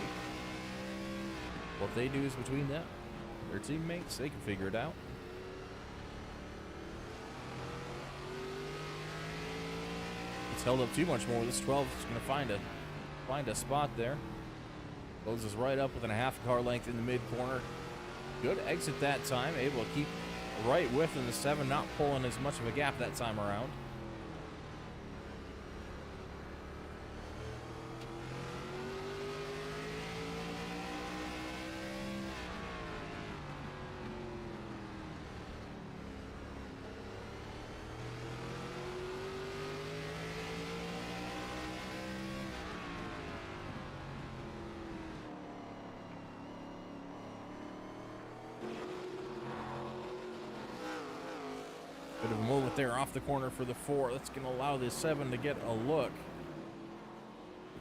what they do is between them. Their teammates, they can figure it out. It's held up too much more. This 12 is going to find a spot there. Closes right up within a half car length in the mid corner. Good exit that time, able to keep right within the 7, not pulling as much of a gap that time around. Bit of a moment there off the corner for the 4. That's going to allow this 7 to get a look.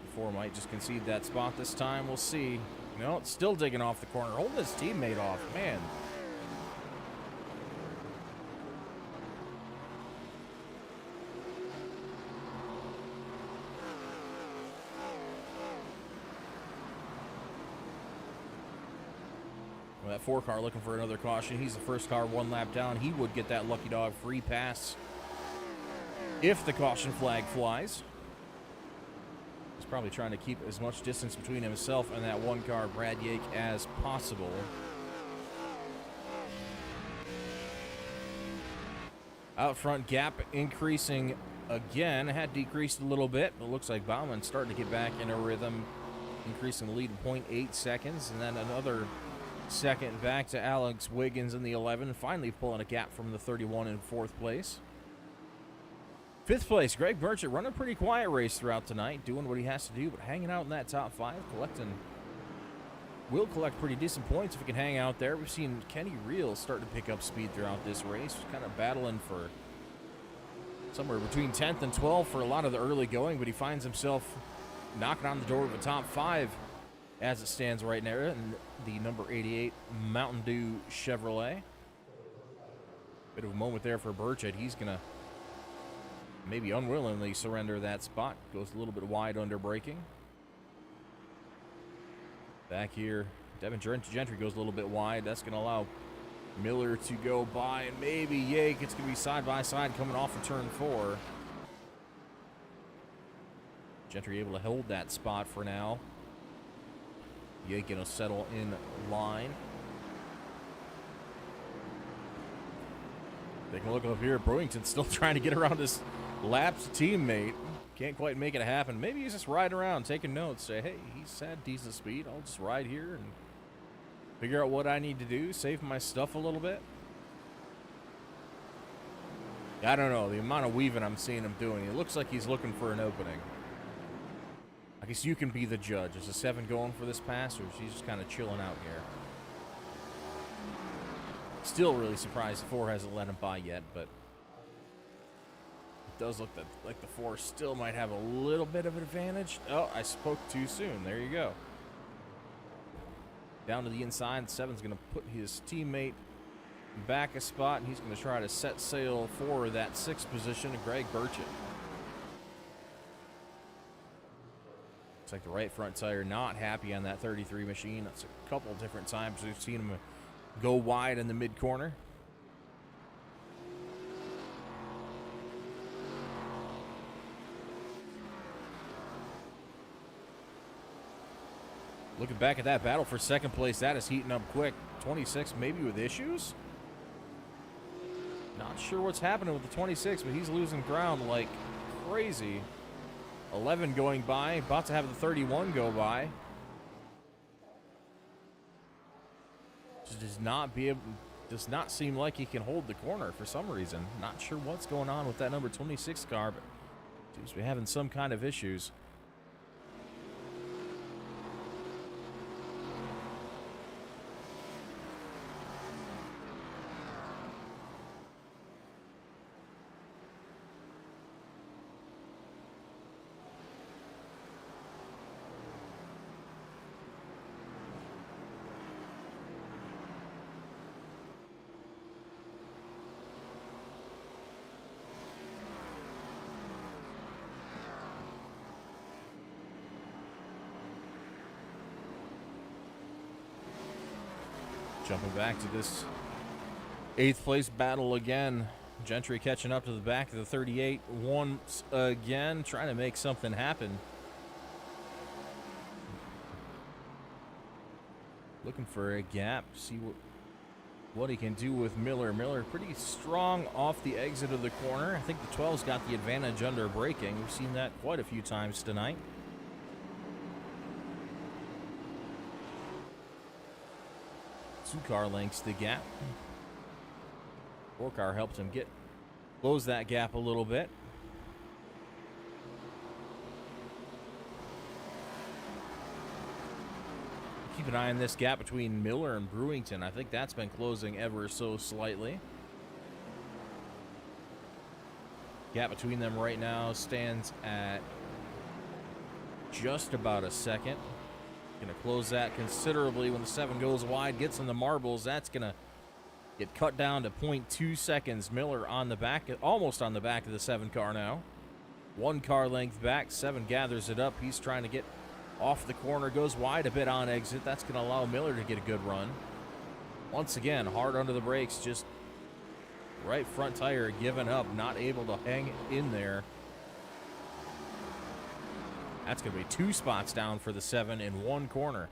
The 4 might just concede that spot this time. We'll see. No, it's still digging off the corner. Holding his teammate off. Man. Well, that 4 car looking for another caution. He's the first car 1 lap down. He would get that lucky dog free pass if the caution flag flies. He's probably trying to keep as much distance between himself and that 1 car, Brad Yake, as possible. Out front gap increasing again. Had decreased a little bit, but looks like Baumann starting to get back in a rhythm, increasing the lead to 0.8 seconds, and then another second back to Alex Wiggins in the 11, finally pulling a gap from the 31 in 4th place. 5th place, Greg Burchett, running a pretty quiet race throughout tonight, doing what he has to do, but hanging out in that top 5, will collect pretty decent points if he can hang out there. We've seen Kenny Reel start to pick up speed throughout this race, kind of battling for somewhere between 10th and 12th for a lot of the early going, but he finds himself knocking on the door of a top 5 as it stands right now in the number 88 Mountain Dew Chevrolet. Bit of a moment there for Burchett. He's going to maybe unwillingly surrender that spot. Goes a little bit wide under braking. Back here, Devin Gentry goes a little bit wide. That's going to allow Miller to go by, and maybe Yake. It's going to be side by side coming off of turn 4. Gentry able to hold that spot for now. Yake going to settle in line. Taking a look up here, Brewington still trying to get around his lapsed teammate. Can't quite make it happen. Maybe he's just riding around, taking notes. Say, hey, he's had decent speed. I'll just ride here and figure out what I need to do, save my stuff a little bit. I don't know, the amount of weaving I'm seeing him doing. It looks like he's looking for an opening. I guess you can be the judge. Is the 7 going for this pass, or is he just kind of chilling out here? Still really surprised the 4 hasn't let him by yet, but it does look like the 4 still might have a little bit of an advantage. Oh, I spoke too soon. There you go. Down to the inside, 7's going to put his teammate back a spot, and he's going to try to set sail for that 6th position, Greg Burchett. Looks like the right front tire not happy on that 33 machine. That's a couple different times we've seen him go wide in the mid corner. Looking back at that battle for second place, that is heating up quick. 26 maybe with issues. Not sure what's happening with the 26, but he's losing ground like crazy. 11 going by, about to have the 31 go by. Just does not seem like he can hold the corner for some reason. Not sure what's going on with that number 26 car, but seems to be having some kind of issues. Jumping back to this 8th place battle again. Gentry catching up to the back of the 38 once again, trying to make something happen. Looking for a gap, see what he can do with Miller. Miller pretty strong off the exit of the corner. I think the 12's got the advantage under braking. We've seen that quite a few times tonight. 2 car lengths the gap. 4 car helped him close that gap a little bit. Keep an eye on this gap between Miller and Brewington. I think that's been closing ever so slightly. Gap between them right now stands at just about a second. Going to close that considerably when the 7 goes wide, gets in the marbles. That's going to get cut down to 0.2 seconds. Miller on the back, almost on the back of the 7 car now. 1 car length back. 7 gathers it up. He's trying to get off the corner, goes wide a bit on exit. That's going to allow Miller to get a good run. Once again, hard under the brakes, just right front tire giving up, not able to hang in there. That's going to be 2 spots down for the 7 in 1 corner.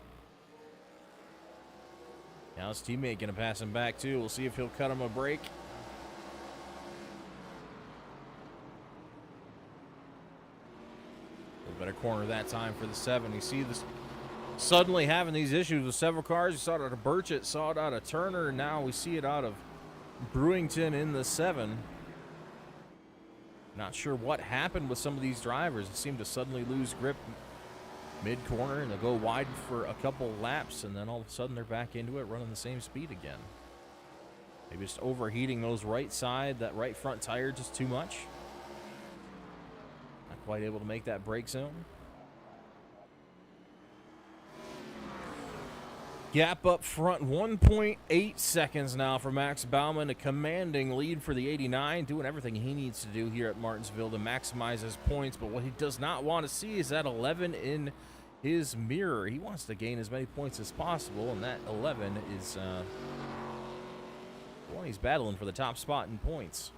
Now his teammate going to pass him back too. We'll see if he'll cut him a break. A little better corner that time for the 7. You see this suddenly having these issues with several cars. We saw it out of Burchett, saw it out of Turner, and now we see it out of Brewington in the 7. Not sure what happened with some of these drivers. They seem to suddenly lose grip mid-corner, and they'll go wide for a couple laps, and then all of a sudden they're back into it, running the same speed again. Maybe just overheating those right side, that right front tire just too much. Not quite able to make that brake zone. Gap up front, 1.8 seconds now for Max Baumann, a commanding lead for the 89, doing everything he needs to do here at Martinsville to maximize his points. But what he does not want to see is that 11 in his mirror. He wants to gain as many points as possible, and that 11 is the one he's battling for the top spot in points.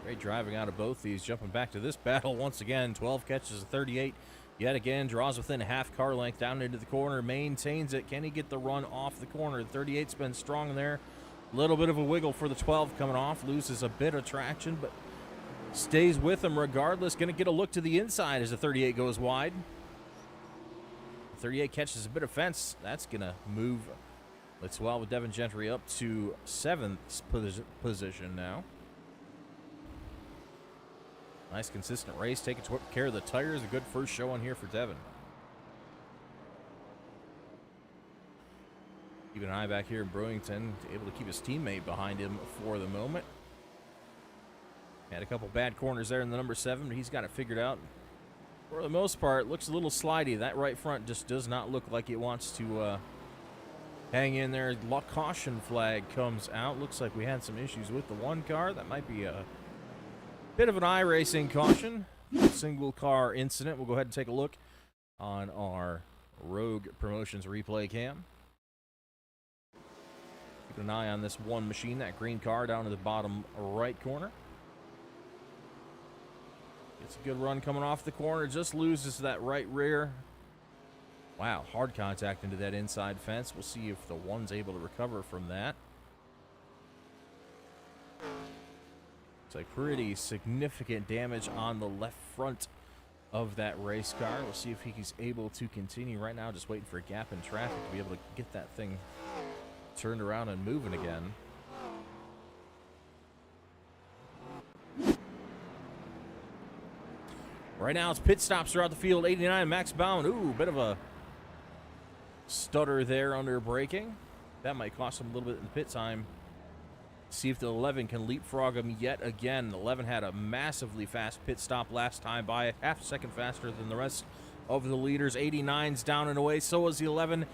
Great driving out of both these. Jumping back to this battle once again. 12 catches a 38. Yet again, draws within a half car length down into the corner. Maintains it. Can he get the run off the corner? The 38's been strong there. A little bit of a wiggle for the 12 coming off. Loses a bit of traction, but stays with him regardless. Going to get a look to the inside as the 38 goes wide. The 38 catches a bit of fence. That's going to move the 12 with Devin Gentry up to 7th position now. Nice consistent race, taking care of the tires. A good first show on here for Devin. Keep an eye back here in Brewington, able to keep his teammate behind him for the moment. Had a couple bad corners there in the number 7, but he's got it figured out. For the most part, looks a little slidey. That right front just does not look like it wants to hang in there. Caution flag comes out. Looks like we had some issues with the 1 car. That might be a bit of an iRacing caution. Single car incident. We'll go ahead and take a look on our Rogue Promotions replay cam. Keep an eye on this one machine, that green car down in the bottom right corner. Gets a good run coming off the corner, just loses that right rear. Wow, hard contact into that inside fence. We'll see if the one's able to recover from that. It's like pretty significant damage on the left front of that race car. We'll see if he's able to continue. Right now, just waiting for a gap in traffic to be able to get that thing turned around and moving again. Right now, it's pit stops throughout the field. 89, Max Bound. Ooh, bit of a stutter there under braking. That might cost him a little bit in pit time. See if the 11 can leapfrog him yet again. The 11 had a massively fast pit stop last time by a half a second faster than the rest of the leaders. 89's down and away. So is the 11.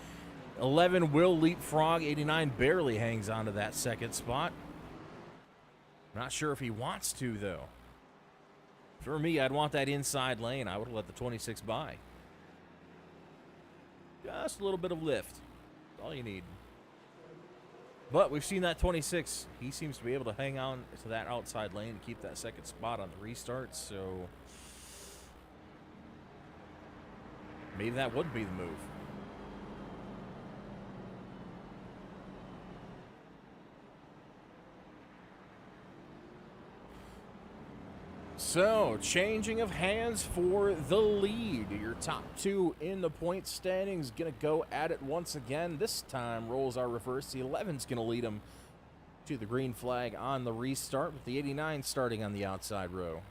11 will leapfrog. 89 barely hangs on to that second spot. Not sure if he wants to, though. For me, I'd want that inside lane. I would have let the 26 by. Just a little bit of lift. That's all you need. But we've seen that 26. He seems to be able to hang on to that outside lane and keep that second spot on the restart. So maybe that would be the move. So, changing of hands for the lead. Your top two in the point standings going to go at it once again. This time, roles are reversed. The 11's going to lead them to the green flag on the restart, with the 89 starting on the outside row.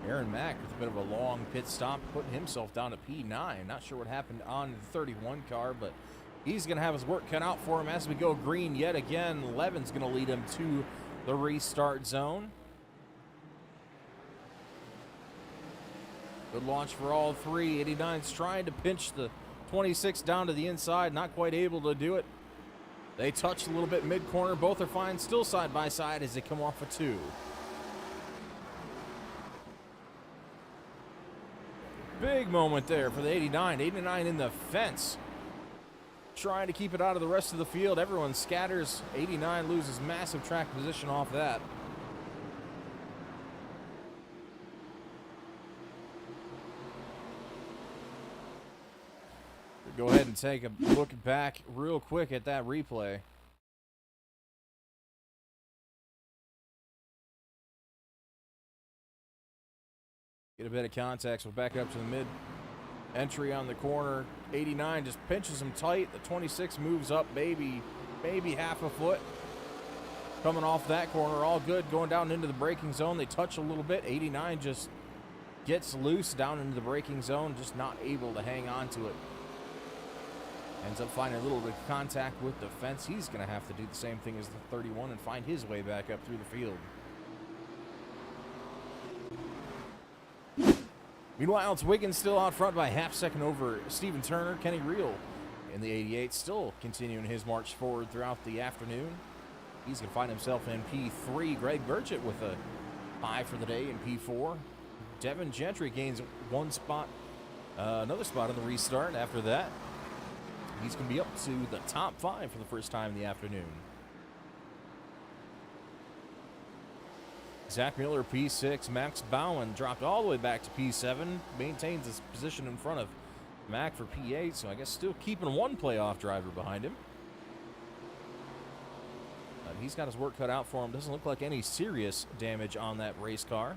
Aaron Mack with a bit of a long pit stop, putting himself down to P9. Not sure what happened on the 31 car, but he's going to have his work cut out for him as we go green yet again. 11's going to lead him to the restart zone. Good launch for all three. 89's trying to pinch the 26 down to the inside, not quite able to do it. They touched a little bit mid-corner. Both are fine, still side by side as they come off a 2. Big moment there for the 89. 89 in the fence. Trying to keep it out of the rest of the field. Everyone scatters. 89 loses massive track position off that. Go ahead and take a look back real quick at that replay. Get a bit of contact, so back up to the mid entry on the corner. 89 just pinches him tight. The 26 moves up maybe half a foot. Coming off that corner, all good. Going down into the braking zone. They touch a little bit. 89 just gets loose down into the braking zone, just not able to hang on to it. Ends up finding a little bit of contact with the fence. He's going to have to do the same thing as the 31 and find his way back up through the field. Meanwhile, it's Wiggins still out front by half second over Steven Turner. Kenny Reel in the 88 still continuing his march forward throughout the afternoon. He's going to find himself in P3. Greg Burchett with a bye for the day in P4. Devin Gentry gains one spot, another spot in the restart. After that, he's going to be up to the top 5 for the first time in the afternoon. Zach Miller, P6. Max Bowen dropped all the way back to P7. Maintains his position in front of Mac for P8, so I guess still keeping one playoff driver behind him. He's got his work cut out for him. Doesn't look like any serious damage on that race car.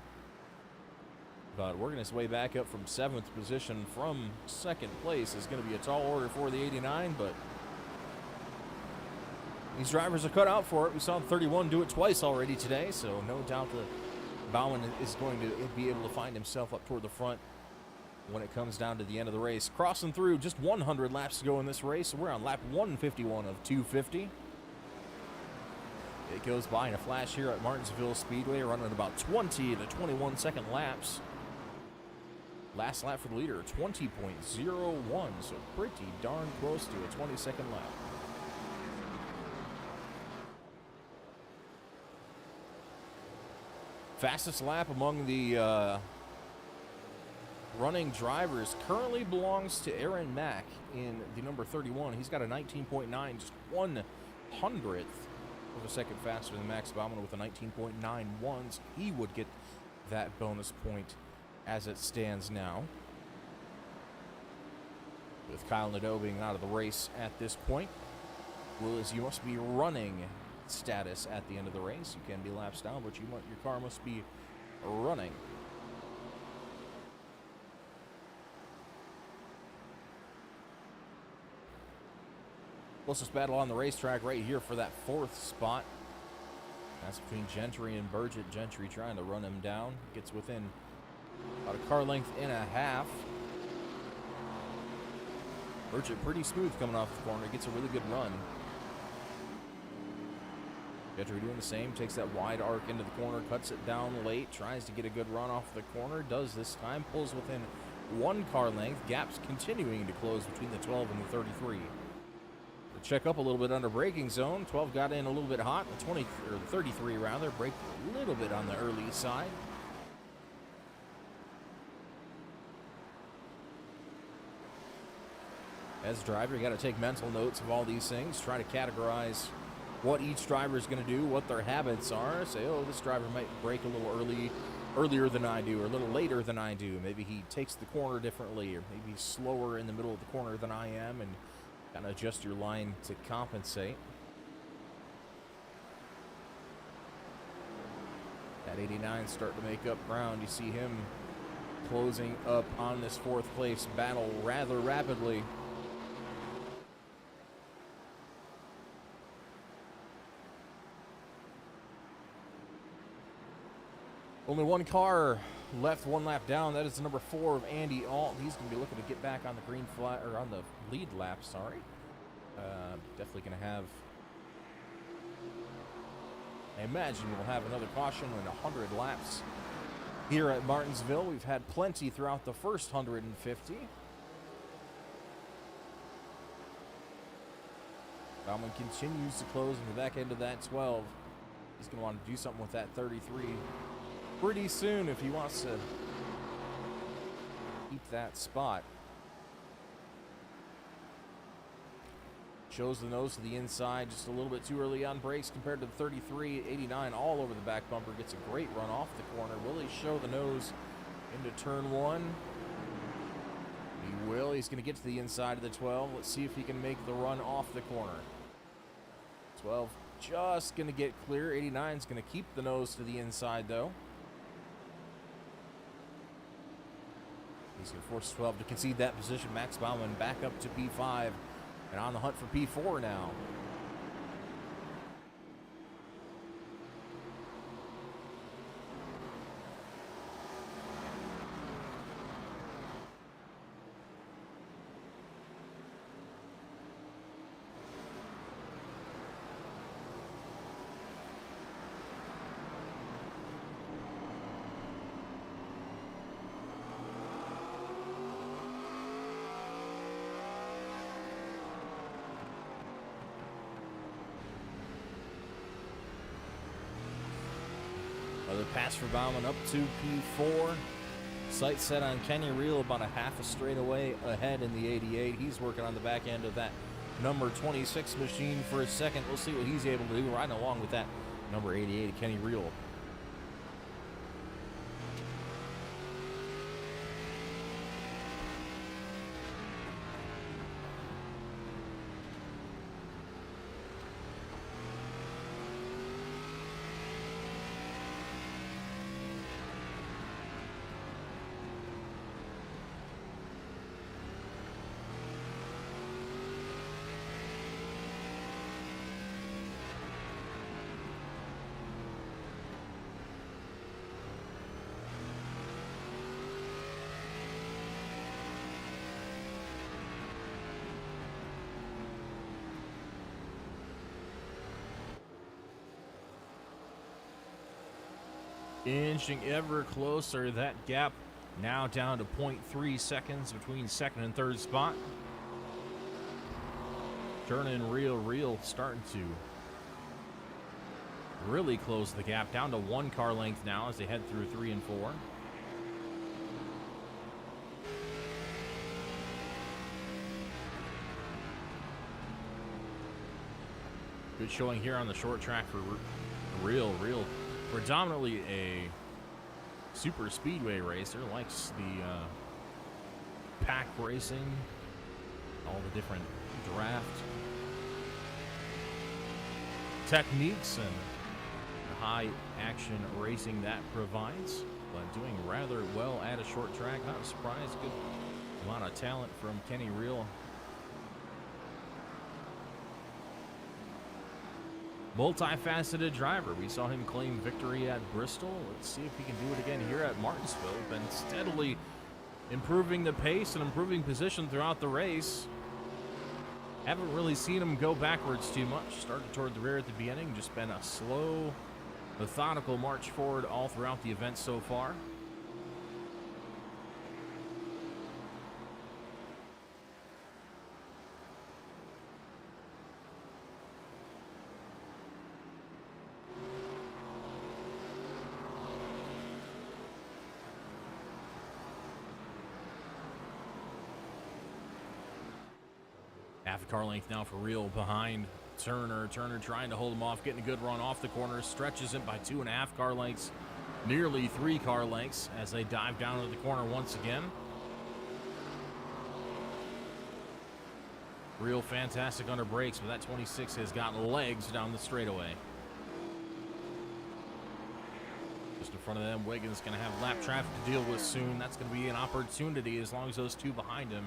But working his way back up from 7th position from 2nd place is going to be a tall order for the 89, but these drivers are cut out for it. We saw the 31 do it twice already today, so no doubt that Bowen is going to be able to find himself up toward the front when it comes down to the end of the race. Crossing through, just 100 laps to go in this race. So we're on lap 151 of 250. It goes by in a flash here at Martinsville Speedway, running about 20 to 21 second laps. Last lap for the leader, 20.01, so pretty darn close to a 20-second lap. Fastest lap among the running drivers currently belongs to Aaron Mack in the number 31. He's got a 19.9, just 1/100th of a second faster than Max Baumann with a 19.91. So he would get that bonus point as it stands now. With Kyle Nadeau being out of the race at this point, Willis, you must be running status at the end of the race. You can be laps down, but your car must be running. Closest battle on the racetrack right here for that 4th spot. That's between Gentry and Burgett. Gentry trying to run him down. Gets within about a car length and a half. Burgett pretty smooth coming off the corner. Gets a really good run. Gentry doing the same. Takes that wide arc into the corner. Cuts it down late. Tries to get a good run off the corner. Does this time. Pulls within 1 car length. Gaps continuing to close between the 12 and the 33. Check up a little bit under braking zone. 12 got in a little bit hot. The 20 or the 33 rather braked a little bit on the early side. As a driver, you got to take mental notes of all these things. Try to categorize what each driver is going to do, what their habits are. Say, oh, this driver might brake a little earlier than I do, or a little later than I do. Maybe he takes the corner differently, or maybe he's slower in the middle of the corner than I am, and kind of adjust your line to compensate. That 89 starting to make up ground. You see him closing up on this 4th place battle rather rapidly. Only 1 car left, 1 lap down. That is the number 4 of Andy Alt. He's going to be looking to get back on the green flag, or on the lead lap, sorry. Definitely going to have, I imagine we'll have another caution in 100 laps here at Martinsville. We've had plenty throughout the first 150. Baumann continues to close in the back end of that 12. He's going to want to do something with that 33 pretty soon if he wants to keep that spot. Shows the nose to the inside just a little bit too early on brakes compared to the 33. 89 all over the back bumper. Gets a great run off the corner. Will he show the nose into turn 1? He will. He's going to get to the inside of the 12. Let's see if he can make the run off the corner. 12 just going to get clear. 89 is going to keep the nose to the inside, though. He's going to force 12 to concede that position. Max Baumann back up to P5 and on the hunt for P4 now. Another pass for Baumann up to P4. Sight set on Kenny Reel, about a half a straightaway ahead in the 88. He's working on the back end of that number 26 machine for a second. We'll see what he's able to do riding along with that number 88, Kenny Reel. inching ever closer. That gap now down to 0.3 seconds between second and third spot. Turning real starting to really close the gap down to 1 car length now as they head through 3 and 4. Good showing here on the short track for real, predominantly a super speedway racer. Likes the pack racing, all the different draft techniques and high action racing that provides, but doing rather well at a short track. Not surprised. Good amount of talent from Kenny Reel. Multifaceted driver. We saw him claim victory at Bristol. Let's see if he can do it again here at Martinsville. Been steadily improving the pace and improving position throughout the race. Haven't really seen him go backwards too much. Started toward the rear at the beginning. Just been a slow, methodical march forward all throughout the event so far. Half a car length now for Real behind Turner. Turner trying to hold him off, getting a good run off the corner. Stretches it by 2.5 car lengths, nearly 3 car lengths as they dive down into the corner once again. Real fantastic under brakes, but that 26 has got legs down the straightaway. Just in front of them, Wiggins going to have lap traffic to deal with soon. That's going to be an opportunity as long as those two behind him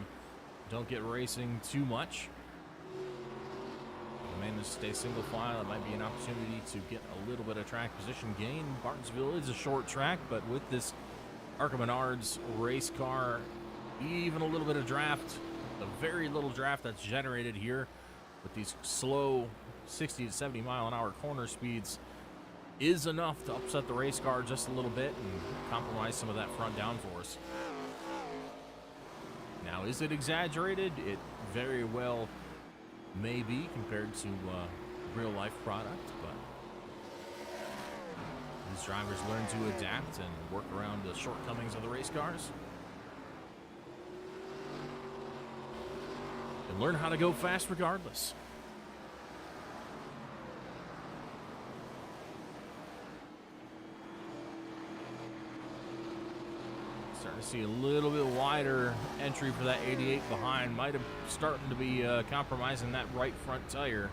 don't get racing too much. Manage to stay single file. It might be an opportunity to get a little bit of track position gain. Martinsville is a short track, but with this Arca Menards race car, even a little bit of draft, a very little draft that's generated here with these slow 60 to 70 mile an hour corner speeds is enough to upset the race car just a little bit and compromise some of that front downforce. Now, is it exaggerated? It very well may be compared to real life product, but these drivers learn to adapt and work around the shortcomings of the race cars and learn how to go fast regardless. Starting to see a little bit wider entry for that 88 behind. Might have starting to be compromising that right front tire.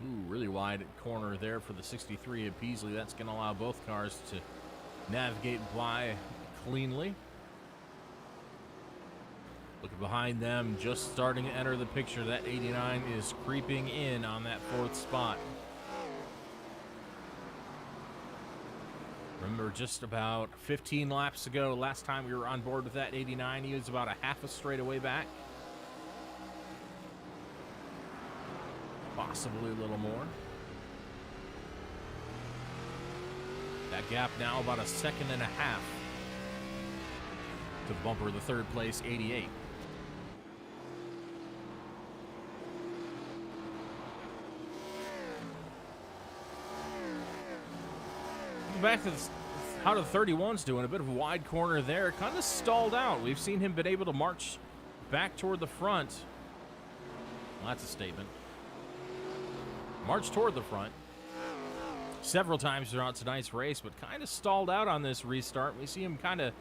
Ooh, really wide corner there for the 63 at Peasley. That's going to allow both cars to navigate by cleanly. Looking behind them, just starting to enter the picture. That 89 is creeping in on that 4th spot. Remember, just about 15 laps ago, last time we were on board with that 89, he was about a half a straightaway back. Possibly a little more. That gap now about a second and a half to bumper the 3rd place 88. Back to how the 31's doing. A bit of a wide corner there. Kind of stalled out. We've seen him been able to march back toward the front. Well, that's a statement. March toward the front several times throughout tonight's race, but kind of stalled out on this restart. We see him kind of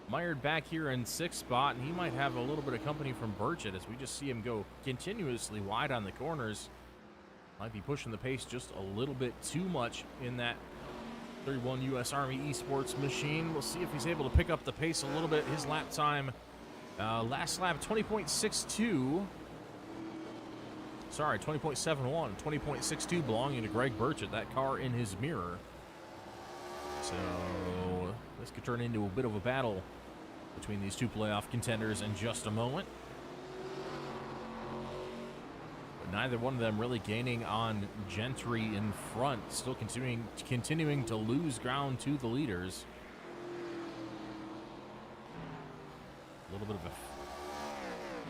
mired back here in 6th spot, and he might have a little bit of company from Burchett as we just see him go continuously wide on the corners. Might be pushing the pace just a little bit too much in that 31 U.S. Army Esports machine. We'll see if he's able to pick up the pace a little bit. His lap time, last lap, 20.62. Sorry, 20.71. 20.62 belonging to Greg Burchett, that car in his mirror. So this could turn into a bit of a battle between these two playoff contenders in just a moment. Neither one of them really gaining on Gentry in front, still continuing to lose ground to the leaders. A little bit of a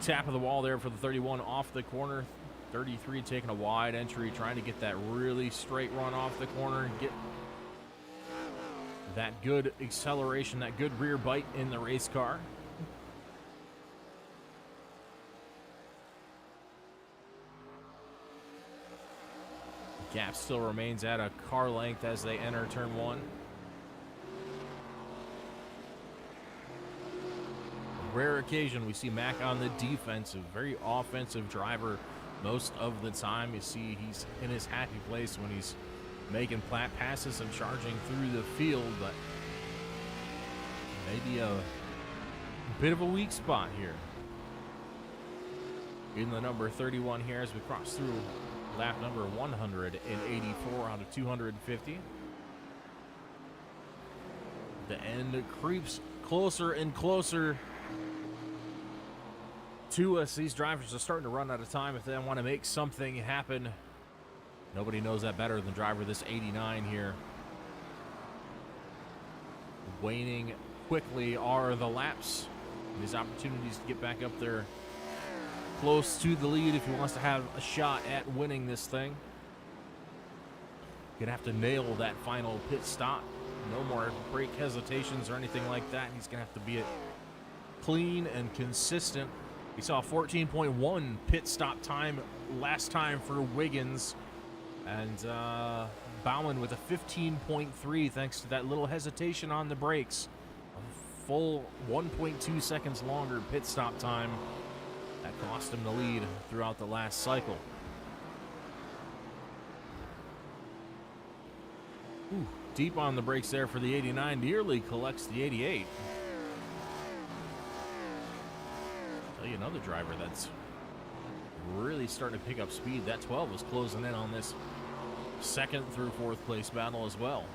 tap of the wall there for the 31 off the corner. 33 taking a wide entry, trying to get that really straight run off the corner and get that good acceleration, that good rear bite in the race car. Gap still remains at a car length as they enter turn 1. Rare occasion we see Mac on the defensive, very offensive driver most of the time. You see he's in his happy place when he's making flat passes and charging through the field, but maybe a bit of a weak spot here. In the number 31 here as we cross through lap number 184 out of 250. The end creeps closer and closer to us. These drivers are starting to run out of time if they want to make something happen. Nobody knows that better than driver this 89 here. Waning quickly are the laps. These opportunities to get back up there close to the lead if he wants to have a shot at winning this thing. Gonna have to nail that final pit stop. No more brake hesitations or anything like that. He's gonna have to be it clean and consistent. We saw 14.1 pit stop time last time for Wiggins, and Bauman with a 15.3 thanks to that little hesitation on the brakes. A full 1.2 seconds longer pit stop time. That cost him the lead throughout the last cycle. Ooh, deep on the brakes there for the 89. Nearly collects the 88. Tell you another driver that's really starting to pick up speed. That 12 was closing in on this second through fourth place battle as well.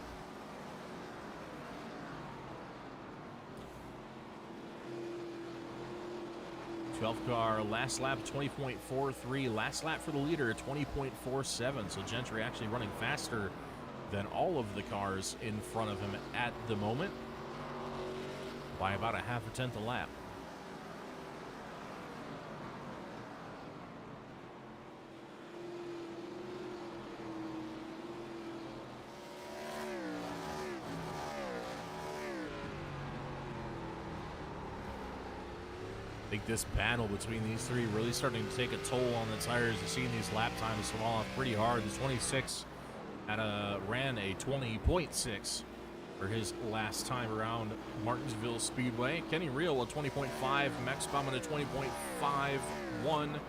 12th car, last lap 20.43. Last lap for the leader 20.47. So Gentry actually running faster than all of the cars in front of him at the moment by about a half a tenth a lap. I think this battle between these three really starting to take a toll on the tires. You're seeing these lap times fall off pretty hard. The 26 ran a 20.6 for his last time around Martinsville Speedway. Kenny Reel a 20.5, Max Bauman a 20.51. And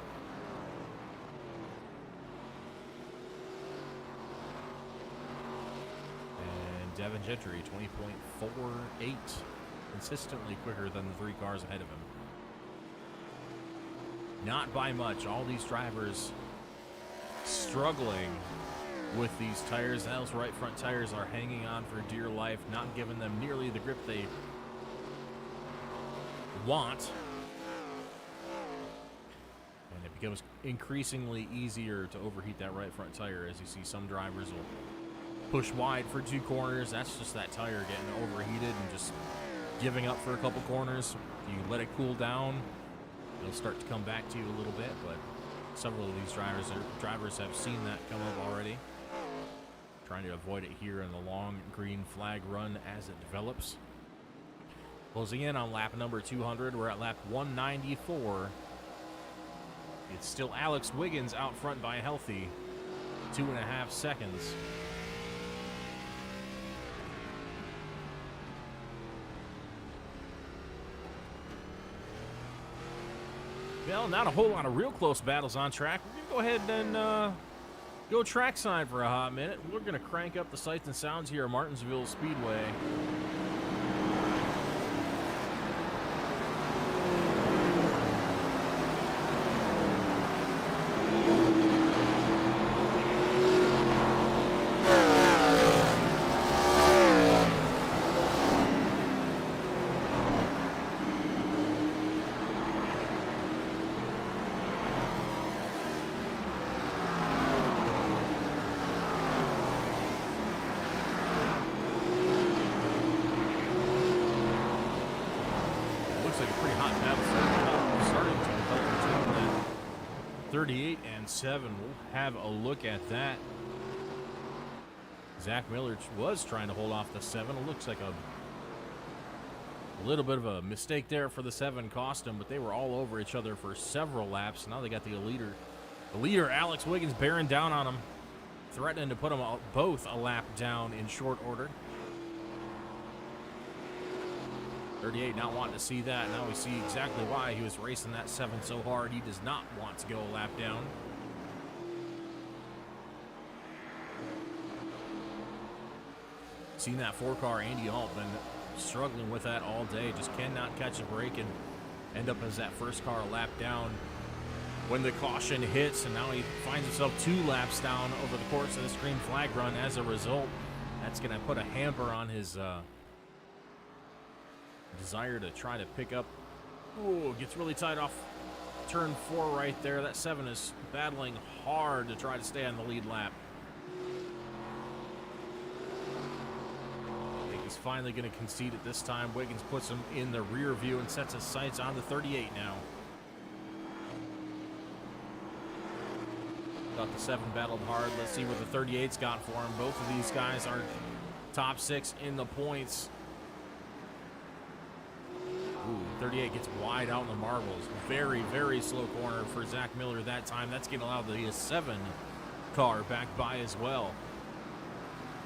Devin Gentry 20.48, consistently quicker than the three cars ahead of him. Not by much. All these drivers struggling with these tires. Those right front tires are hanging on for dear life, not giving them nearly the grip they want. And it becomes increasingly easier to overheat that right front tire, as you see some drivers will push wide for two corners. That's just that tire getting overheated and just giving up for a couple corners. You let it cool down, it'll start to come back to you a little bit, but several of these drivers have seen that come up already. Trying to avoid it here in the long green flag run as it develops. Closing in on lap number 200. We're at lap 194. It's still Alex Wiggins out front by a healthy 2.5 seconds. Well, not a whole lot of real close battles on track. We're going to go ahead and go trackside for a hot minute. We're going to crank up the sights and sounds here at Martinsville Speedway. 38 and 7. We'll have a look at that. Zach Miller was trying to hold off the 7. It looks like a little bit of a mistake there for the 7 cost him, but they were all over each other for several laps. Now they got the leader. The leader, Alex Wiggins, bearing down on him, threatening to put them both a lap down in short order. 38 not wanting to see that. Now we see exactly why he was racing that 7 so hard. He does not want to go a lap down. Seen that 4-car Andy Altman struggling with that all day. Just cannot catch a break and end up as that first car a lap down when the caution hits. And now he finds himself 2 laps down over the course of this green flag run. As a result, that's going to put a hamper on his desire to try to pick up. Oh, gets really tight off turn 4 right there. That 7 is battling hard to try to stay on the lead lap. He's finally going to concede it this time. Wiggins puts him in the rear view and sets his sights on the 38 now. Thought the 7 battled hard. Let's see what the 38's got for him. Both of these guys are top 6 in the points. Ooh, 38 gets wide out in the marbles. Very, very slow corner for Zach Miller that time. That's going to allow the 7 car back by as well.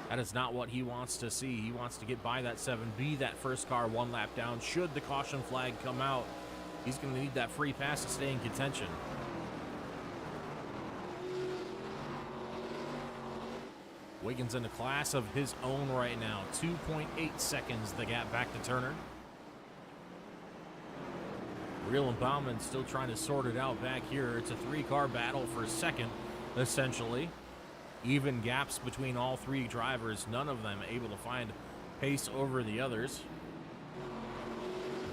That is not what he wants to see. He wants to get by that 7, be that first car 1 lap down. Should the caution flag come out, he's going to need that free pass to stay in contention. Wiggins in a class of his own right now. 2.8 seconds the gap back to Turner. Reel and Bauman still trying to sort it out back here. It's a 3-car battle for second, essentially. Even gaps between all 3 drivers, none of them able to find pace over the others.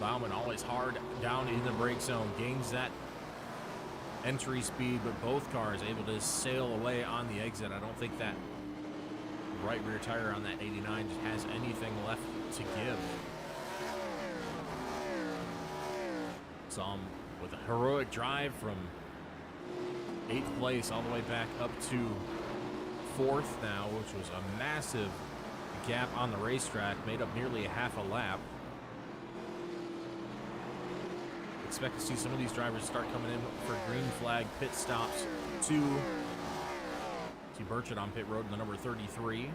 Bauman always hard down in the brake zone, gains that entry speed, but both cars able to sail away on the exit. I don't think that right rear tire on that 89 just has anything left to give. Saw him with a heroic drive from 8th place all the way back up to 4th now, which was a massive gap on the racetrack, made up nearly a half a lap. Expect to see some of these drivers start coming in for green flag pit stops too. See Burchett on pit road in the number 33.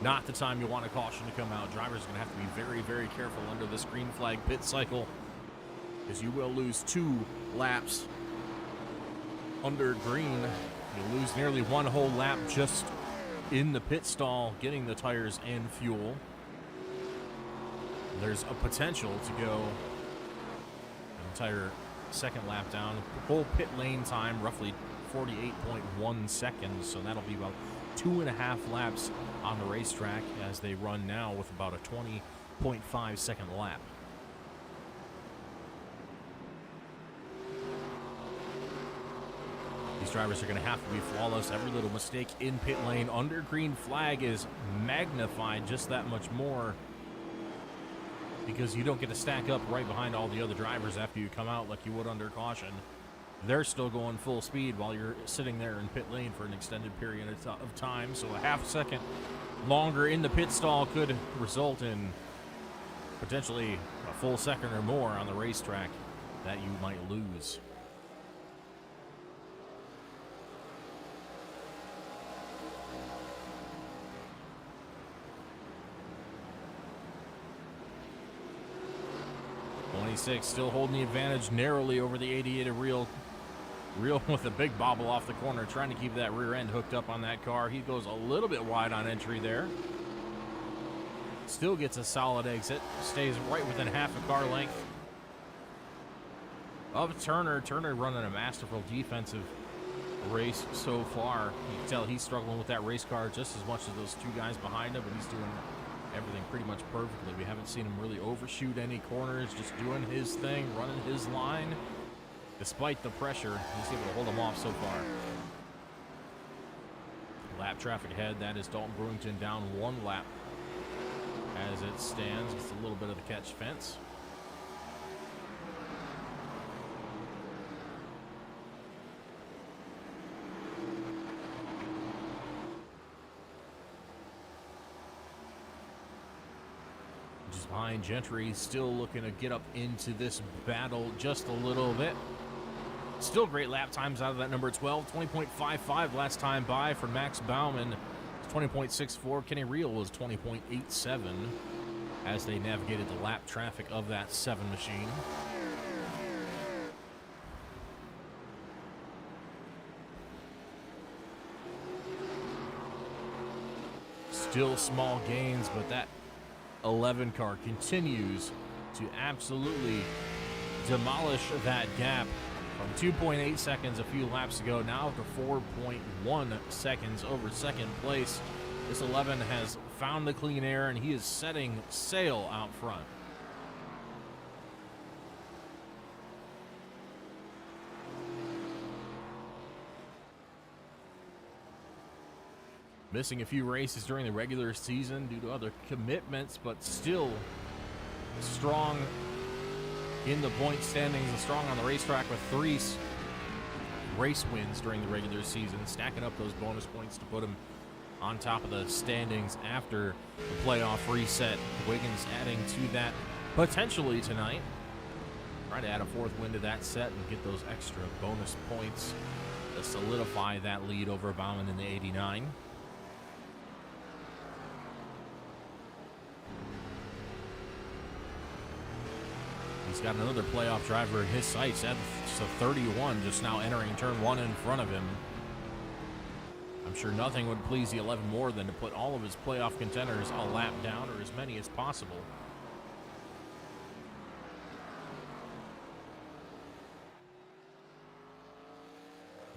Not the time you want a caution to come out. Drivers are going to have to be very, very careful under this green flag pit cycle, because you will lose 2 laps under green. You lose nearly 1 whole lap just in the pit stall, getting the tires and fuel. There's a potential to go an entire second lap down. Whole pit lane time, roughly 48.1 seconds, so that'll be about 2.5 laps on the racetrack as they run now with about a 20.5 second lap. These drivers are going to have to be flawless. Every little mistake in pit lane under green flag is magnified just that much more, because you don't get to stack up right behind all the other drivers after you come out like you would under caution. They're still going full speed while you're sitting there in pit lane for an extended period of time. So a half second longer in the pit stall could result in potentially a full second or more on the racetrack that you might lose. Still holding the advantage narrowly over the 88 of Real with a big bobble off the corner, trying to keep that rear end hooked up on that car. He goes a little bit wide on entry there. Still gets a solid exit. Stays right within half a car length of Turner. Turner running a masterful defensive race so far. You can tell he's struggling with that race car just as much as those 2 guys behind him, but he's doing everything pretty much perfectly. We haven't seen him really overshoot any corners, just doing his thing, running his line. Despite the pressure, he's able to hold them off so far. Lap traffic ahead, that is Dalton Brewington down 1 lap as it stands. It's a little bit of the catch fence. behind. Gentry still looking to get up into this battle just a little bit. Still great lap times out of that number 12. 20.55 last time by for Max Baumann. 20.64. Kenny Reel was 20.87 as they navigated the lap traffic of that 7 machine. Still small gains, but that 11 car continues to absolutely demolish that gap from 2.8 seconds a few laps ago now to 4.1 seconds over second place. This 11 has found the clean air, and he is setting sail out front. Missing a few races during the regular season due to other commitments, but still strong in the point standings and strong on the racetrack with 3 race wins during the regular season, stacking up those bonus points to put him on top of the standings after the playoff reset. Wiggins adding to that potentially tonight. Try to add a 4th win to that set and get those extra bonus points to solidify that lead over Baumann in the 89. He's got another playoff driver in his sights. That's a 31 just now entering turn 1 in front of him. I'm sure nothing would please the 11 more than to put all of his playoff contenders a lap down, or as many as possible.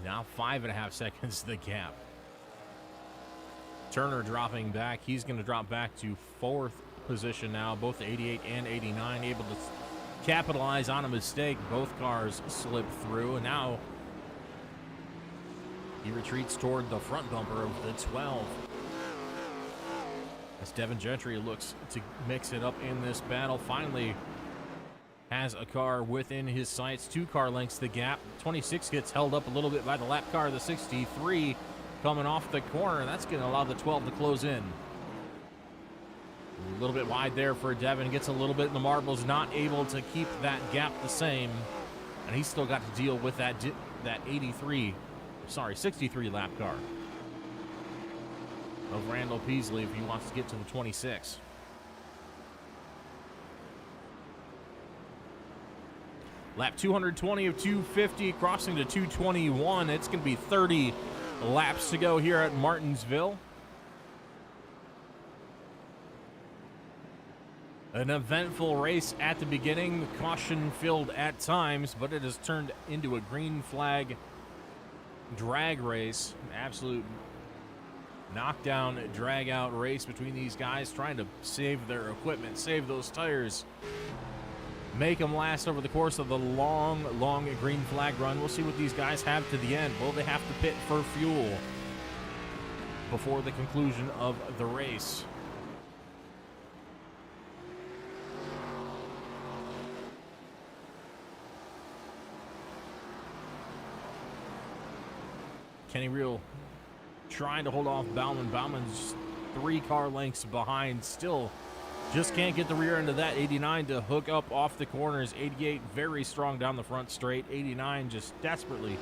Now 5.5 seconds the gap. Turner dropping back. He's going to drop back to 4th position now. Both the 88 and 89 able to capitalize on a mistake. Both cars slip through, and now he retreats toward the front bumper of the 12. As Devin Gentry looks to mix it up in this battle, finally has a car within his sights. 2 car lengths the gap. 26 gets held up a little bit by the lap car. The 63 coming off the corner. That's going to allow the 12 to close in. A little bit wide there for Devin. Gets a little bit in the marbles. Not able to keep that gap the same. And he's still got to deal with that 63 lap car of Randall Peasley if he wants to get to the 26. Lap 220 of 250, crossing to 221. It's going to be 30 laps to go here at Martinsville. An eventful race at the beginning, caution-filled at times, but it has turned into a green flag drag race. An absolute knockdown, drag-out race between these guys, trying to save their equipment, save those tires, make them last over the course of the long green flag run. We'll see what these guys have to the end. Will they have to pit for fuel before the conclusion of the race? Kenny Reel trying to hold off Baumann. Baumann's 3 car lengths behind. Still just can't get the rear end of that 89 to hook up off the corners. 88 very strong down the front straight. 89 just desperately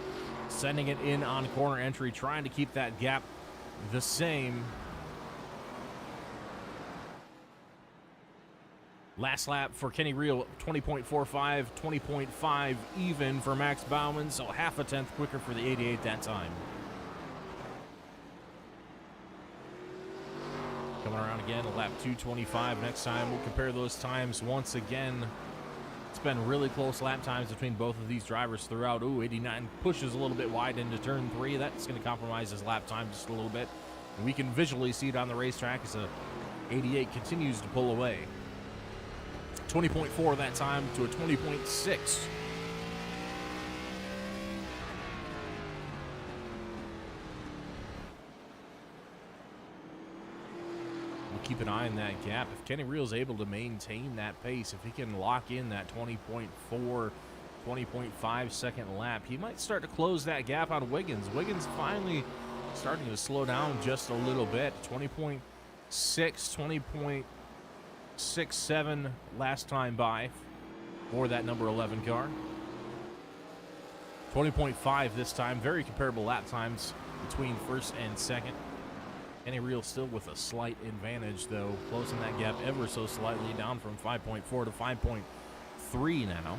sending it in on corner entry, trying to keep that gap the same. Last lap for Kenny Reel, 20.45, 20.5 even for Max Baumann, so half a tenth quicker for the 88 that time. Coming around again, a lap 225. Next time we'll compare those times once again. It's been really close lap times between both of these drivers throughout. Ooh, 89 pushes a little bit wide into turn 3. That's going to compromise his lap time just a little bit. And we can visually see it on the racetrack as a 88 continues to pull away. 20.4 that time to a 20.6. Keep an eye on that gap. If Kenny Reel is able to maintain that pace, if he can lock in that 20.4, 20.5 second lap, he might start to close that gap on Wiggins. Wiggins finally starting to slow down just a little bit. 20.6, 20.7 6, 7 last time by for that number 11 car. 20.5 this time. Very comparable lap times between first and second. Kenny Reel still with a slight advantage, though, closing that gap ever so slightly, down from 5.4 to 5.3 now.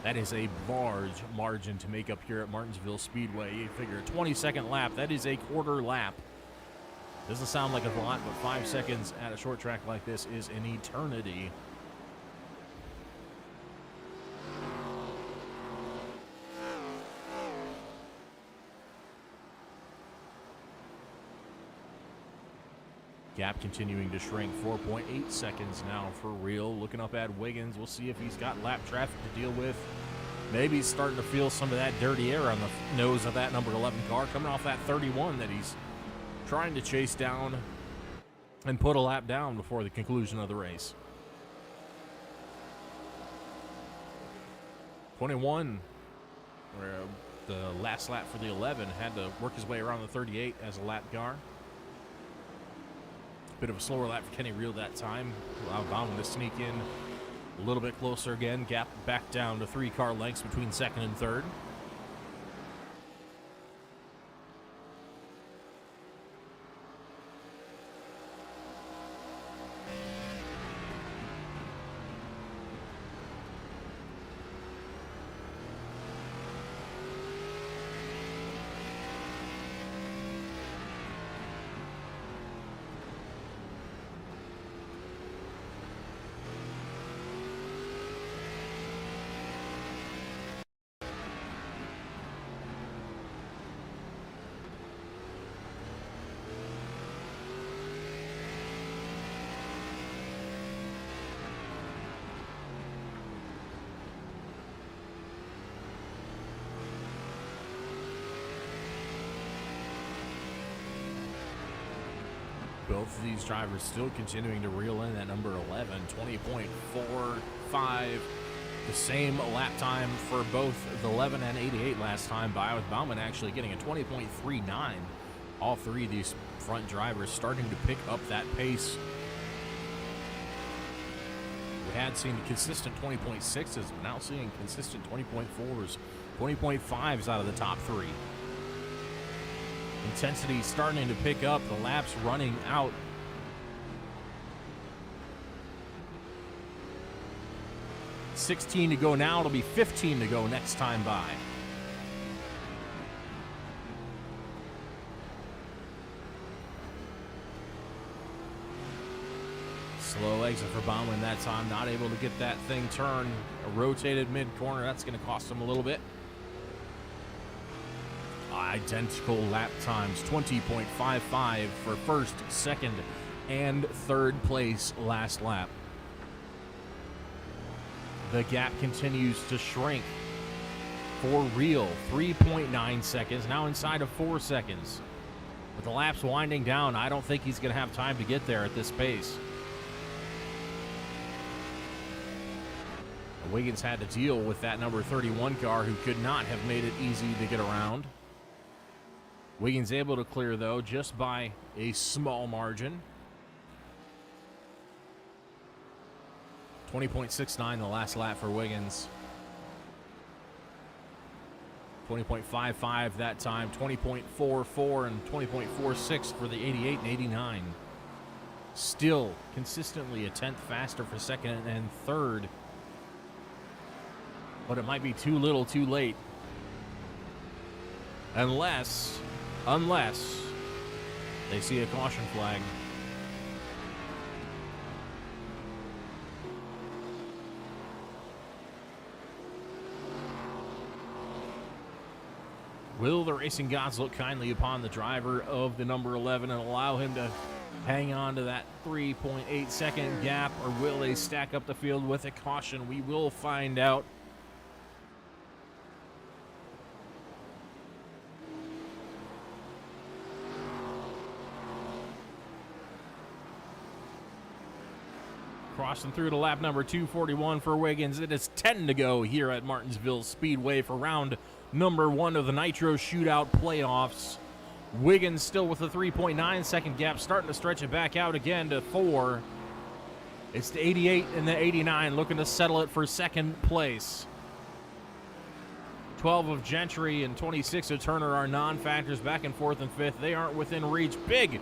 That is a large margin to make up here at Martinsville Speedway. You figure a 22nd lap, that is a quarter lap. Doesn't sound like a lot, but 5 seconds at a short track like this is an eternity. Gap continuing to shrink, 4.8 seconds now for Reel. Looking up at Wiggins, we'll see if he's got lap traffic to deal with. Maybe he's starting to feel some of that dirty air on the nose of that number 11 car, coming off that 31 that he's trying to chase down and put a lap down before the conclusion of the race. 21, where the last lap for the 11 had to work his way around the 38 as a lap car. Bit of a slower lap for Kenny Reel that time. Allowed Bauman to sneak in a little bit closer again. Gap back down to 3 car lengths between second and third. Both of these drivers still continuing to reel in that number 11, 20.45. The same lap time for both the 11 and 88 last time by, with Bauman actually getting a 20.39. All three of these front drivers starting to pick up that pace. We had seen consistent 20.6s, but now seeing consistent 20.4s, 20.5s out of the top three. Intensity starting to pick up, the laps running out. $16 to go now, it'll be 15 to go next time by. Slow exit for Bauman that time, not able to get that thing turned. A rotated mid-corner, that's going to cost him a little bit. Identical lap times, 20.55 for first, second, and third place last lap. The gap continues to shrink for Reel, 3.9 seconds, now inside of 4 seconds. With the laps winding down, I don't think he's going to have time to get there at this pace. Wiggins had to deal with that number 31 car who could not have made it easy to get around. Wiggins able to clear, though, just by a small margin. 20.69 the last lap for Wiggins. 20.55 that time. 20.44 and 20.46 for the 88 and 89. Still consistently a tenth faster for second and third. But it might be too little too late. Unless they see a caution flag. Will the racing gods look kindly upon the driver of the number 11 and allow him to hang on to that 3.8 second gap, or will they stack up the field with a caution? We will find out. Crossing through to lap number 241 for Wiggins. It is 10 to go here at Martinsville Speedway for round number 1 of the Nitro Shootout Playoffs. Wiggins still with a 3.9 second gap, starting to stretch it back out again to 4. It's the 88 and the 89 looking to settle it for second place. 12 of Gentry and 26 of Turner are non-factors back and forth and fifth. They aren't within reach. Big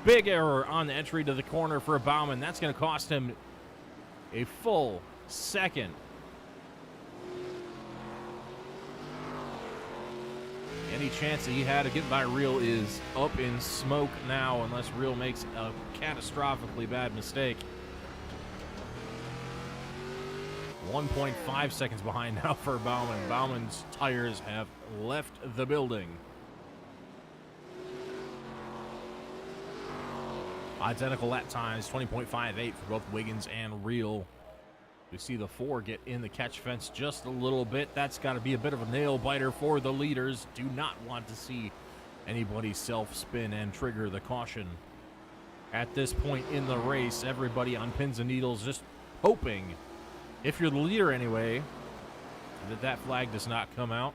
error on the entry to the corner for Bauman. That's going to cost him a full second. Any chance that he had to get by Real is up in smoke now, unless Real makes a catastrophically bad mistake. 1.5 seconds behind now for Bauman. Bauman's tires have left the building. Identical lap times, 20.58 for both Wiggins and Real. We see the 4 get in the catch fence just a little bit. That's got to be a bit of a nail biter for the leaders. Do not want to see anybody self-spin and trigger the caution. At this point in the race, everybody on pins and needles just hoping, if you're the leader anyway, that flag does not come out.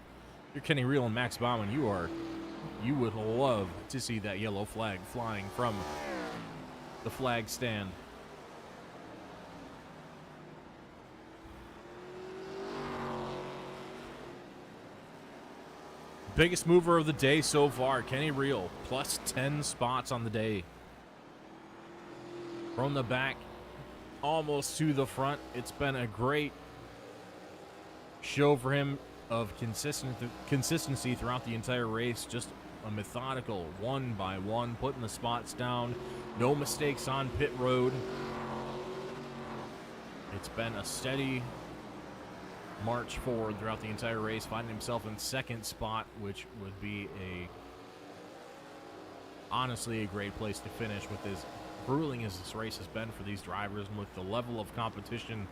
If you're Kenny Real and Max Bauman, you would love to see that yellow flag flying from the flag stand. Biggest mover of the day so far, Kenny Real, plus 10 spots on the day. From the back, almost to the front. It's been a great show for him of consistency throughout the entire race. Just a methodical one by one, putting the spots down. No mistakes on pit road. It's been a steady march forward throughout the entire race, finding himself in second spot, which would be honestly a great place to finish with as grueling as this race has been for these drivers, and with the level of competition